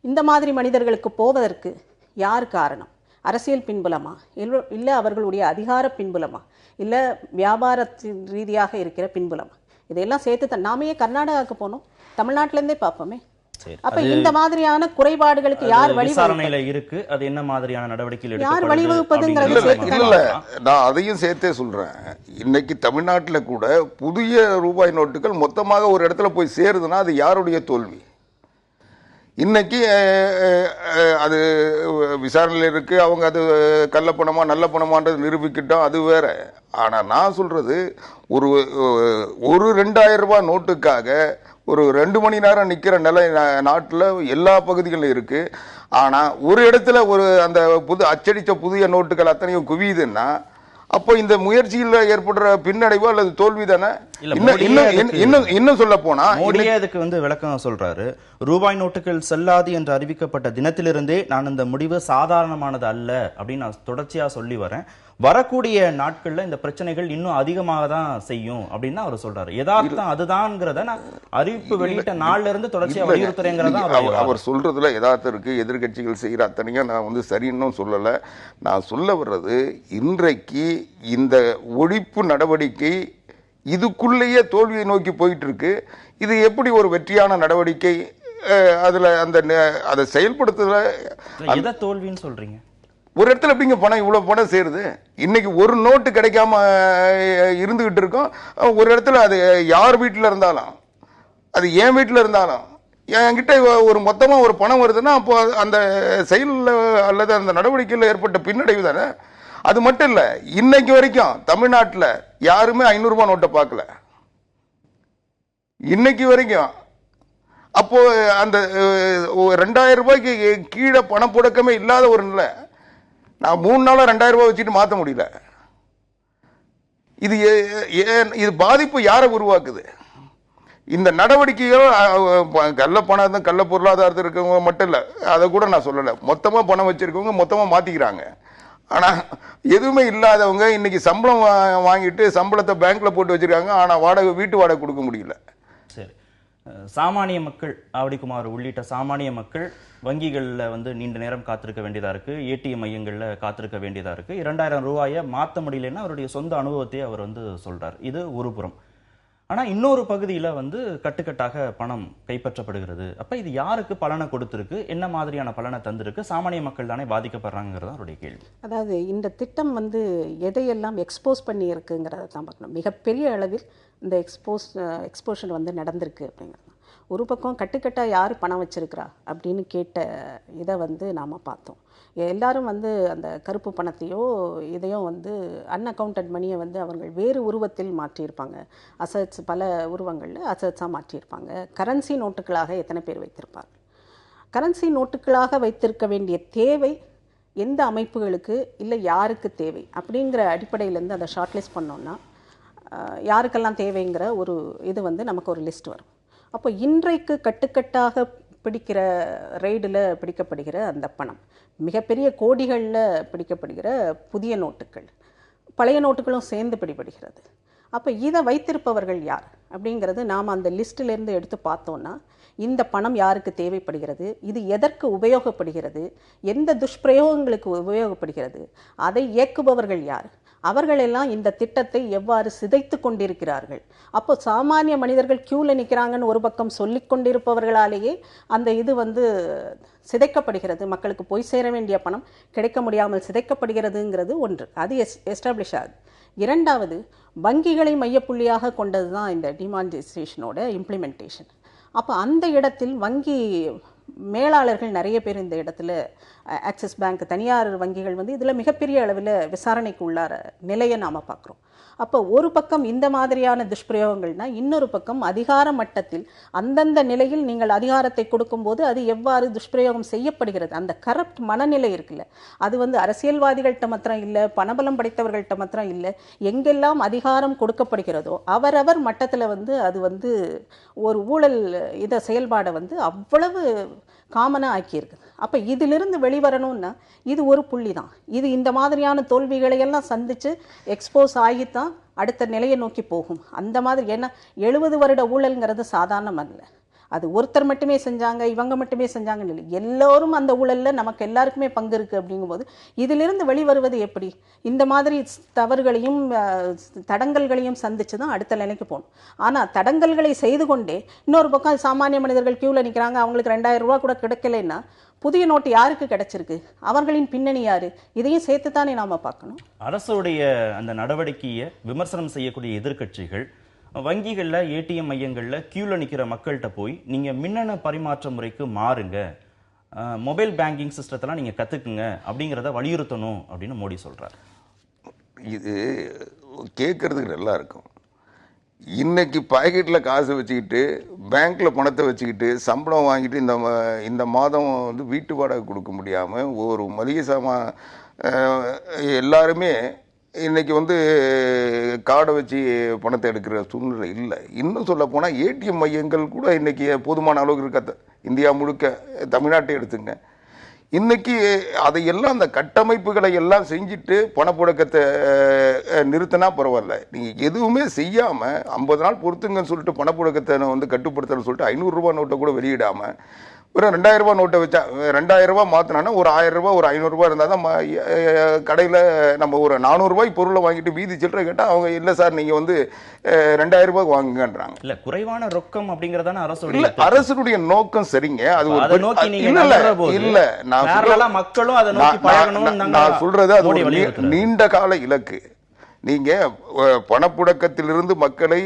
இந்த மாதிரி மனிதர்களுக்கு போவதற்கு யார் காரணம்? அரசியல் பின்புலமா, இல்லை அவர்களுடைய அதிகார பின்புலமா, இல்லை வியாபாரத்தின் ரீதியாக இருக்கிற பின்புலமா? இதையெல்லாம் சேர்த்து நாமையே கர்நாடகாவுக்கு போனோம், தமிழ்நாட்டிலேருந்தே பார்ப்போமே. அப்ப இந்த மாதிரியான குறைபாடுகளுக்கு யார் விசாரணையில இருக்கு, அது என்ன மாதிரியான நடவடிக்கைகள் யார் வழிவகுப்பதுங்கிறது நான் அதையும் சேர்த்தே சொல்றேன். இன்னைக்கு தமிழ்நாட்டில் கூட புதிய ரூபாய் நோட்டுகள் மொத்தமாக ஒரு இடத்துல போய் சேருதுன்னா அது யாருடைய தோல்வி? இன்னைக்கு அது விசாரணையில் இருக்கு, அவங்க அது கள்ள பணமா நல்ல பணமான்றது நிரூபிக்கிட்டோம், அது வேற. ஆனா நான் சொல்றது ஒரு 2000 ரூபாய் நோட்டுக்காக ஒரு 2 மணி நேரம் நிக்கிற நிலை நாட்டில் எல்லா பகுதிகளிலும் இருக்கு. ஆனா ஒரு இடத்துல அந்த அச்சடித்த புதிய நோட்டுகள் அத்தனையும் குவியுதுன்னா அப்போ இந்த முயற்சியில் ஏற்படுற பின்னடைவு அல்லது தோல்வி தானே? இன்னும் சொல்ல போனா அதுக்கு விளக்கம் சொல்றாரு. ரூபாய் நோட்டுகள் செல்லாது என்று அறிவிக்கப்பட்ட தினத்திலிருந்தே நான் இந்த முடிவு சாதாரணமானது அல்ல அப்படின்னு நான் தொடர்ச்சியா சொல்லி வரேன். வரக்கூடிய நாட்கள்ல இந்த பிரச்சனைகள் இன்னும் அதிகமாக தான் செய்யும் அப்படின்னு அவர் சொல்றாரு. யதார்த்தம் அதுதான்ங்கிறத நான் அறிவிப்பு வெளியிட்ட நாள்ல இருந்து தொடர்ச்சியா வலியுறுத்துறேங்கிறத அவர் சொல்றதுல யதார்த்தம் இருக்கு. எதிர்கட்சிகள் செய்யற அத்தனையும் நான் சரின்னு சொல்லல. நான் சொல்ல வர்றது, இன்றைக்கு இந்த ஒழிப்பு நடவடிக்கை இதுக்குள்ளேயே தோல்வியை நோக்கி போயிட்டு இருக்கு. இது எப்படி ஒரு வெற்றியான நடவடிக்கை? அதுல அதை செயல்படுத்துறதுல தோல்வின்னு சொல்றீங்க? ஒரு இடத்துல எப்படிங்க பணம் இவ்வளவு பணம் சேருது? இன்னைக்கு ஒரு நோட்டு கிடைக்காம இருந்துகிட்டு இருக்கோம். ஒரு இடத்துல அது யார் வீட்டில் இருந்தாலும், அது என் வீட்டில் இருந்தாலும், என்கிட்ட ஒரு மொத்தமா ஒரு பணம் வருதுன்னா அப்போ அந்த செயலில் அல்லது அந்த நடவடிக்கையில் ஏற்பட்ட பின்னடைவு தானே. அது மட்டும் இல்ல, இன்னைக்கு வரைக்கும் தமிழ்நாட்டில் யாருமே 500 ரூபாய் நோட்டை பார்க்கல இன்னைக்கு வரைக்கும். அப்போ அந்த 2000 ரூபாய்க்கு கீழே பணப்புழக்கமே இல்லாத ஒரு நிலை. நான் 3 நாளா 2000 ரூபாய் வச்சுட்டு மாற்ற முடியல. இது பாதிப்பு யாரை உருவாக்குது? இந்த நடவடிக்கைகள் கள்ள பணம் கள்ள பொருளாதாரத்தில் இருக்கவங்க மட்டும் இல்லை, அதை கூட நான் சொல்லலை. மொத்தமாக பணம் வச்சிருக்கவங்க மொத்தமாக மாற்றிக்கிறாங்க. ஆனால் எதுவுமே இல்லாதவங்க இன்னைக்கு சம்பளம் வாங்கிட்டு சம்பளத்தை பேங்க்ல போட்டு வச்சிருக்காங்க. ஆனால் வீட்டு வாடகை கொடுக்க முடியல. சரி, சாமானிய மக்கள், ஆவடிக்குமார் உள்ளிட்ட சாமானிய மக்கள் வங்கிகளில் நீண்ட நேரம் காத்திருக்க வேண்டியதா இருக்கு, ஏடிஎம் மையங்களில் காத்திருக்க வேண்டியதா இருக்கு. 2000 ரூபாயை மாற்ற முடியலன்னா அவருடைய சொந்த அனுபவத்தை அவர் சொல்றார். இது ஒரு புறம். ஆனா இன்னொரு பகுதியில கட்டுக்கட்டாக பணம் கைப்பற்றப்படுகிறது. அப்ப இது யாருக்கு பலனை கொடுத்திருக்கு, என்ன மாதிரியான பலனை தந்திருக்கு, சாமானிய மக்கள் தானே பாதிக்கப்படுறாங்கிறது அவருடைய கேள்வி. அதாவது இந்த திட்டம் எதையெல்லாம் எக்ஸ்போஸ் பண்ணி இருக்குங்கிறத தான் பார்க்கணும். மிகப்பெரிய அளவில் இந்த எக்ஸ்போஷன் நடந்திருக்கு அப்படிங்கிறது. ஒரு பக்கம் கட்டுக்கட்டாக யார் பணம் வச்சிருக்கிறா அப்படின்னு கேட்ட இதை நாம் பார்த்தோம். எல்லாரும் அந்த கருப்பு பணத்தையோ இதையோ அன்அக்கவுண்டட் மணியை அவர்கள் வேறு உருவத்தில் மாற்றியிருப்பாங்க. அசட்ஸ் பல உருவங்களில் அசட்ஸாக மாற்றியிருப்பாங்க. கரன்சி நோட்டுகளாக எத்தனை பேர் வைத்திருப்பாங்க? கரன்சி நோட்டுகளாக வைத்திருக்க வேண்டிய தேவை எந்த அமைப்புகளுக்கு, இல்லை யாருக்கு தேவை அப்படிங்கிற அடிப்படையிலேருந்து அதை ஷார்ட்லிஸ்ட் பண்ணோன்னா யாருக்கெல்லாம் தேவைங்கிற ஒரு இது நமக்கு ஒரு லிஸ்ட் வரும். அப்போ இன்றைக்கு கட்டுக்கட்டாக பிடிக்கிற ரெய்டில் பிடிக்கப்படுகிற அந்த பணம், மிகப்பெரிய கோடிகளில் பிடிக்கப்படுகிற புதிய நோட்டுகள், பழைய நோட்டுகளும் சேர்ந்து பிடிபடுகிறது. அப்போ இதை வைத்திருப்பவர்கள் யார் அப்படிங்கிறது நாம் அந்த லிஸ்ட்டிலேருந்து எடுத்து பார்த்தோன்னா, இந்த பணம் யாருக்கு தேவைப்படுகிறது, இது எதற்கு உபயோகப்படுகிறது, எந்த துஷ்பிரயோகங்களுக்கு உபயோகப்படுகிறது, அதை இயக்குபவர்கள் யார், அவர்களெல்லாம் இந்த திட்டத்தை எவ்வாறு சிதைத்து கொண்டிருக்கிறார்கள். அப்போ சாமானிய மனிதர்கள் கியூவில் நிற்கிறாங்கன்னு ஒரு பக்கம் சொல்லி கொண்டிருப்பவர்களாலேயே அந்த இது சிதைக்கப்படுகிறது. மக்களுக்கு போய் சேர வேண்டிய பணம் கிடைக்க முடியாமல் சிதைக்கப்படுகிறதுங்கிறது ஒன்று, அது எஸ்டாப்ளிஷ் ஆகுது. இரண்டாவது, வங்கிகளை மையப்புள்ளியாக கொண்டது தான் இந்த டிமானிட்டைசேஷனோட இம்ப்ளிமெண்டேஷன். அப்போ அந்த இடத்தில் வங்கி மேலாளர்கள் நிறைய பேர் இந்த இடத்துல ஆக்சிஸ் பேங்க், தனியார் வங்கிகள் வந்து இதில் மிகப்பெரிய அளவில் விசாரணைக்கு உள்ளார நிலையை நாம் பார்க்குறோம். அப்போ ஒரு பக்கம் இந்த மாதிரியான துஷ்பிரயோகங்கள்னா, இன்னொரு பக்கம் அதிகார மட்டத்தில் அந்தந்த நிலையில் நீங்கள் அதிகாரத்தை கொடுக்கும்போது அது எவ்வாறு துஷ்பிரயோகம் செய்யப்படுகிறது, அந்த கரப்ட் மனநிலை இருக்குல்ல, அது வந்து அரசியல்வாதிகள்கிட்ட மாத்திரம் இல்லை, பணபலம் படைத்தவர்கள்ட்ட மாத்திரம் இல்லை, எங்கெல்லாம் அதிகாரம் கொடுக்கப்படுகிறதோ அவரவர் மட்டத்தில் வந்து அது வந்து ஒரு ஊழல் இதை செயல்பாடை வந்து அவ்வளவு காமனாக ஆக்கியிருக்குது. அப்போ இதிலிருந்து வெளிவரணும்னா இது ஒரு புள்ளி தான். இது இந்த மாதிரியான தோல்விகளை எல்லாம் சந்தித்து எக்ஸ்போஸ் ஆகித்தான் அடுத்த நிலையை நோக்கி போகும். அந்த மாதிரி, ஏன்னா 70 வருட ஊழல்ங்கிறது சாதாரணம் அல்ல. அது ஒருத்தர் மட்டுமே செஞ்சாங்க, இவங்க மட்டுமே செஞ்சாங்கன்னு இல்லை, எல்லோரும் அந்த ஊழலில் நமக்கு எல்லாருக்குமே பங்கு இருக்குது. அப்படிங்கும்போது இதிலிருந்து வெளிவருவது எப்படி? இந்த மாதிரி தவறுகளையும் தடங்கல்களையும் சந்தித்து தான் அடுத்த நிலைக்கு போகணும். ஆனால் தடங்கல்களை செய்து கொண்டே இன்னொரு பக்கம் சாமானிய மனிதர்கள் கியூவில் நிற்கிறாங்க, அவங்களுக்கு 2000 ரூபா கூட கிடைக்கலைன்னா புதிய நோட்டு யாருக்கு கிடைச்சிருக்கு, அவர்களின் பின்னணி யாரு, இதையும் சேர்த்து தானே நாம பார்க்கணும். அரசுடைய அந்த நடவடிக்கையை விமர்சனம் செய்யக்கூடிய எதிர்க்கட்சிகள் வங்கிகள்ல, ஏடிஎம் மையங்கள்ல கியூல நிக்கிற மக்கள்கிட்ட போய் நீங்க மின்னணு பரிமாற்ற முறைக்கு மாறுங்க, மொபைல் பேங்கிங் சிஸ்டத்தெல்லாம் நீங்க கத்துக்குங்க அப்படிங்கிறத வலியுறுத்தணும் அப்படின்னு மோடி சொல்றாரு. இது கேட்கறதுக்கு நல்லா இருக்கும். இன்னைக்கு பாக்கெட்டில் காசு வச்சுக்கிட்டு, பேங்க்கில் பணத்தை வச்சுக்கிட்டு, சம்பளம் வாங்கிட்டு இந்த மாதம் வந்து வீட்டு வாடகை கொடுக்க முடியாமல் ஒரு மளிகை சாமான் எல்லாருமே இன்னைக்கு வந்து கார்டை வச்சு பணத்தை எடுக்கிற சூழ்நிலை இல்லை. இன்னும் சொல்ல போனால் ஏடிஎம் மையங்கள் கூட இன்னைக்கு போதுமான அளவுக்கு இருக்க. இந்தியா முழுக்க, தமிழ்நாட்டை எடுத்துங்க, இன்னைக்கு அதையெல்லாம் அந்த கட்டமைப்புகளை எல்லாம் செஞ்சுட்டு பணப்புழக்கத்தை நிறுத்தினா பரவாயில்ல. நீங்கள் எதுவுமே செய்யாமல் 50 நாள் பொறுத்துங்கன்னு சொல்லிட்டு பணப்புழக்கத்தை வந்து கட்டுப்படுத்தணும்னு சொல்லிட்டு 500 ரூபா நோட்டை கூட வெளியிடாமல் ஒரு 2000 ரூபா நோட்டை வச்சா 2000 ரூபா மாற்றினான்னா ஒரு 1000 ரூபா ஒரு 500 ரூபா இருந்தால் தான் கடையில் நம்ம ஒரு 400 ரூபாய்க்கு பொருளை வாங்கிட்டு மீதி சில்லறை கேட்டால் அவங்க இல்லை சார் நீங்கள் வந்து 2000 ரூபாய்க்கு வாங்குங்கன்றாங்க. இல்ல, குறைவான ரொக்கம் அப்படிங்கறதான அரசுடைய நோக்கம். சரிங்க, அது ஒரு இல்ல, நான் சொல்றது அது ஒரு நீண்ட கால இலக்கு. நீங்க பணப்புழக்கத்திலிருந்து மக்களை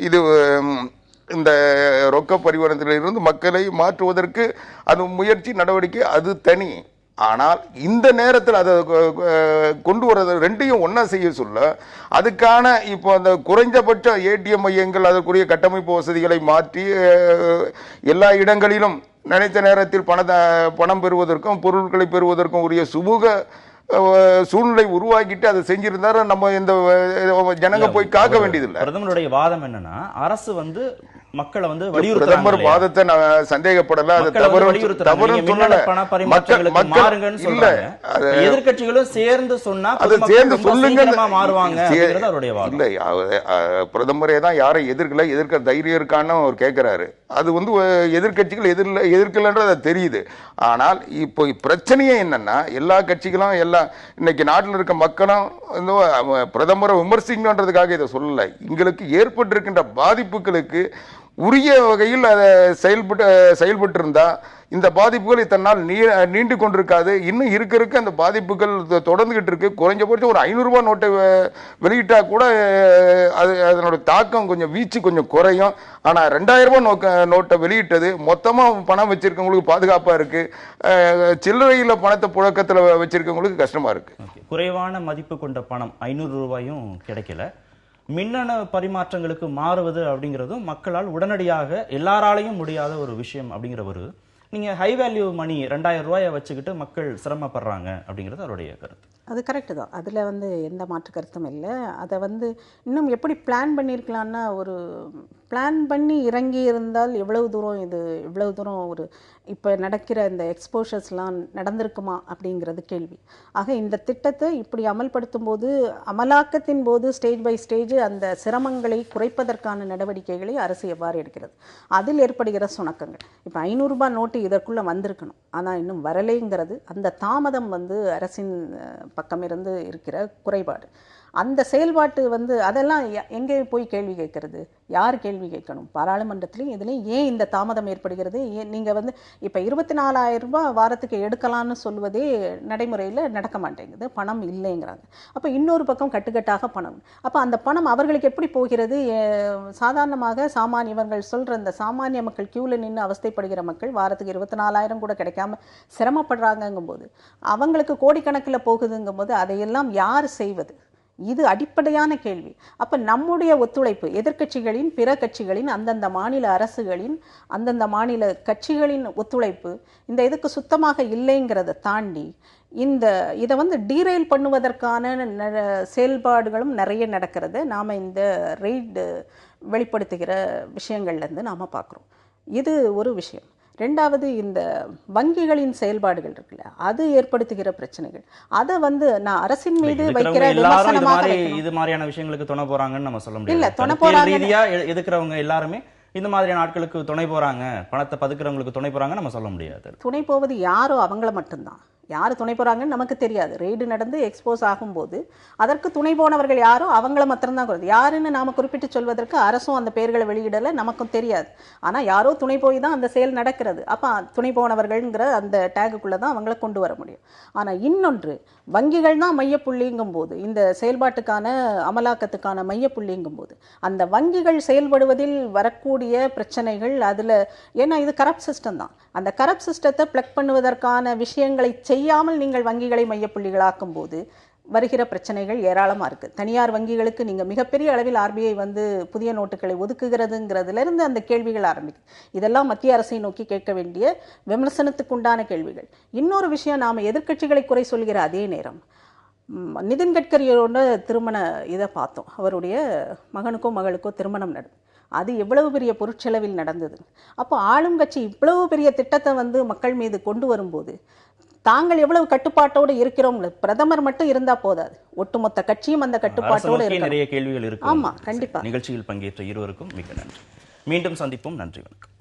இது இந்த ரொக்க பரிவர்த்தனையிலிருந்து மக்களை மாற்றுவதற்கு அது முயற்சி நடவடிக்கை, அது தனி. ஆனால் இந்த நேரத்தில் அதை கொண்டு வரது ரெண்டையும் ஒன்றா செய்ய சொல்ல, அதுக்கான இப்போ அந்த குறைஞ்சபட்ச ஏடிஎம் மையங்கள் அதற்குரிய கட்டமைப்பு வசதிகளை மாற்றி எல்லா இடங்களிலும் நினைத்த நேரத்தில் பணம் பெறுவதற்கும் பொருட்களை பெறுவதற்கும் உரிய சுமூக சூழ்நிலை உருவாக்கிட்டு அதை செஞ்சிருந்தாரு நம்ம இந்த ஜனங்க போய் காக்க வேண்டியதில்லை. பிரதமருடைய வாதம் என்னன்னா, அரசு வந்து மக்களை வந்து பிரதமர் வாதத்தை நான் சந்தேகப்படல, அது தவறு சொல்லல. எதிர்கட்சிகளும் சேர்ந்து சொன்னா அதை சேர்ந்து சொல்லுங்க மாறுவாங்க. இல்ல, பிரதமரே தான் யாரை எதிர்க்க தைரியம் இருக்கான்னு அவர் கேட்கிறாரு. அது வந்து எதிர்கட்சிகள் எதிர்க்கலன்றது தெரியுது. ஆனால் இப்போ பிரச்சனையே என்னன்னா, எல்லா கட்சிகளும் இன்னைக்கு நாட்டில் இருக்க மக்களும் பிரதமரை விமர்சிக்கணுன்றதுக்காக இதை சொல்லலை. எங்களுக்கு ஏற்பட்டிருக்கின்ற பாதிப்புகளுக்கு உரிய வகையில் அதை செயல்பட்டு இருந்தா இந்த பாதிப்புகள் இத்தனால் நீண்டு கொண்டிருக்காது. இன்னும் இருக்க அந்த பாதிப்புகள் தொடர்ந்துகிட்டு இருக்கு. குறைஞ்சபட்சம் ஒரு 500 ரூபாய் நோட்டை வெளியிட்டா கூட அதனோட தாக்கம் கொஞ்சம் வீச்சு கொஞ்சம் குறையும். ஆனா 2000 ரூபாய் நோட்டை வெளியிட்டது மொத்தமா பணம் வச்சிருக்கவங்களுக்கு பாதுகாப்பா இருக்கு, சில்லறையில் பணத்தை புழக்கத்தில் வச்சிருக்கவங்களுக்கு கஷ்டமா இருக்கு. குறைவான மதிப்பு கொண்ட பணம் 500 ரூபாயும் கிடைக்கல. மின்னணு பரிமாற்றங்களுக்கு மாறுவது அப்படிங்கிறதும் மக்களால் உடனடியாக எல்லாராலையும் முடியாத ஒரு விஷயம் அப்படிங்கிற ஒரு, நீங்க ஹை வேல்யூ மணி 2000 ரூபாயை வச்சுக்கிட்டு மக்கள் சிரமப்படுறாங்க அப்படிங்கிறது அவருடைய கருத்து. அது கரெக்டு தான், அதில் வந்து எந்த மாற்று கருத்தும் இல்லை. அதை வந்து இன்னும் எப்படி பிளான் பண்ணியிருக்கலான்னா, ஒரு பிளான் பண்ணி இறங்கி இருந்தால் இவ்வளவு தூரம் ஒரு இப்போ நடக்கிற இந்த எக்ஸ்போஷர்ஸ்லாம் நடந்திருக்குமா அப்படிங்கிறது கேள்வி. ஆக இந்த திட்டத்தை இப்படி அமல்படுத்தும் போது, அமலாக்கத்தின் போது ஸ்டேஜ் பை ஸ்டேஜ் அந்த சிரமங்களை குறைப்பதற்கான நடவடிக்கைகளை அரசு எவ்வாறு எடுக்கிறது, அதில் ஏற்படுகிற சுணக்கங்கள். இப்போ 500 ரூபாய் நோட்டு இதற்குள்ளே வந்திருக்கணும், ஆனால் இன்னும் வரலைங்கிறது அந்த தாமதம் வந்து அரசின் பக்கமிருந்து இருக்கிற குறைபாடு. அந்த செயல்பாட்டு வந்து அதெல்லாம் எங்கே போய் கேள்வி கேட்கறது, யார் கேள்வி கேள்வி கேட்கணும். பாராளுமன்றத்திலையும் இதுலையும் ஏன் இந்த தாமதம் ஏற்படுகிறது, ஏன் நீங்கள் வந்து இப்போ 24,000 ரூபாய் வாரத்துக்கு எடுக்கலாம்னு சொல்வதே நடைமுறையில் நடக்க மாட்டேங்குது, பணம் இல்லைங்கிறாங்க. அப்போ இன்னொரு பக்கம் கட்டுக்கட்டாக பணம், அப்போ அந்த பணம் அவர்களுக்கு எப்படி போகிறது? சாதாரணமாக இவர்கள் சொல்கிற அந்த சாமானிய மக்கள், கியூவில் நின்று அவஸ்தைப்படுகிற மக்கள் வாரத்துக்கு 24,000 கூட கிடைக்காம சிரமப்படுறாங்கங்கும்போது, அவங்களுக்கு கோடிக்கணக்கில் போகுதுங்கும்போது அதையெல்லாம் யார் செய்வது? இது அடிப்படையான கேள்வி. அப்போ நம்முடைய ஒத்துழைப்பு, எதிர்க்கட்சிகளின், பிற கட்சிகளின், அந்தந்த மாநில அரசுகளின், அந்தந்த மாநில கட்சிகளின் ஒத்துழைப்பு இந்த இதுக்கு சுத்தமாக இல்லைங்கிறத தாண்டி இதை வந்து டீரெயில் பண்ணுவதற்கான செயல்பாடுகளும் நிறைய நடக்கிறது. நாம் இந்த ரெய்டு வெளிப்படுத்துகிற விஷயங்கள்லேருந்து நாம் பார்க்குறோம். இது ஒரு விஷயம். ரெண்டாவது, இந்த வங்கிகளின் செயல்பாடுகள் இருக்குல்ல, அது ஏற்படுத்துகிற பிரச்சனைகள், அதை வந்து நான் அரசின் மீது வைக்கிற விமர்சனமாக இது மாதிரியான விஷயங்களுக்கு துணை போறாங்கன்னு நம்ம சொல்ல முடியாது. இல்ல, துணை போறாங்க ரீதியா எதுக்குறவங்க எல்லாருமே இந்த மாதிரியான ஆட்களுக்கு துணை போறாங்க, பணத்தை பதுக்குறவங்களுக்கு துணை போறாங்க நம்ம சொல்ல முடியாது. துணை போவது யாரோ அவங்கள மட்டும்தான். யார் துணை போகிறாங்கன்னு நமக்கு தெரியாது. ரெய்டு நடந்து எக்ஸ்போஸ் ஆகும்போது அதற்கு துணை போனவர்கள் யாரோ அவங்கள மாத்திரம்தான் குறையுது. யாருன்னு நாம் குறிப்பிட்டு சொல்வதற்கு அரசும் அந்த பெயர்களை வெளியிடலை, நமக்கும் தெரியாது. ஆனால் யாரோ துணை போய் தான் அந்த செயல் நடக்கிறது. அப்போ துணை போனவர்கள்ங்கிற அந்த டேகுக்குள்ளே தான் அவங்கள கொண்டு வர முடியும். ஆனால் இன்னொன்று, வங்கிகள் தான் மையப்புள்ளிங்கும் போது, இந்த செயல்பாட்டுக்கான அமலாக்கத்துக்கான மையப்புள்ளிங்கும் போது, அந்த வங்கிகள் செயல்படுவதில் வரக்கூடிய பிரச்சனைகள் அதில், ஏன்னா இது கரப்ட் சிஸ்டம் தான், அந்த கரப்ட் சிஸ்டத்தை பிளக் பண்ணுவதற்கான விஷயங்களை செய்யாமல் நீங்கள் வங்கிகளை மையப்புள்ளிகளாக்கும் போது வருகிற பிரச்சனைகள் ஏராளமாக இருக்குது. தனியார் வங்கிகளுக்கு நீங்கள் மிகப்பெரிய அளவில் RBI வந்து புதிய நோட்டுகளை ஒதுக்குகிறதுங்கிறதுலேருந்து அந்த கேள்விகள் ஆரம்பிக்குது. இதெல்லாம் மத்திய அரசை நோக்கி கேட்க வேண்டிய விமர்சனத்துக்குண்டான கேள்விகள். இன்னொரு விஷயம், நாம் எதிர்க்கட்சிகளை குறை சொல்கிற அதே நேரம் நிதின் கட்கரியோட திருமண இதை பார்த்தோம். அவருடைய மகனுக்கோ மகளுக்கோ திருமணம் நடந்தது. அது எவ்வளவு பெரிய பொருட்செலவில் நடந்தது. அப்போ ஆளும் கட்சி இவ்வளவு பெரிய திட்டத்தை வந்து மக்கள் மீது கொண்டு வரும்போது தாங்கள் எவ்வளவு கட்டுப்பாட்டோடு இருக்கிறோம். பிரதமர் மட்டும் இருந்தா போதாது, ஒட்டுமொத்த கட்சியும் அந்த கட்டுப்பாட்டோடு இருக்கு. நிறைய கேள்விகள் இருக்கு. ஆமா, கண்டிப்பா. நிகழ்ச்சியில் பங்கேற்ற இருவருக்கும் மிக நன்றி. மீண்டும் சந்திப்போம். நன்றி, வணக்கம்.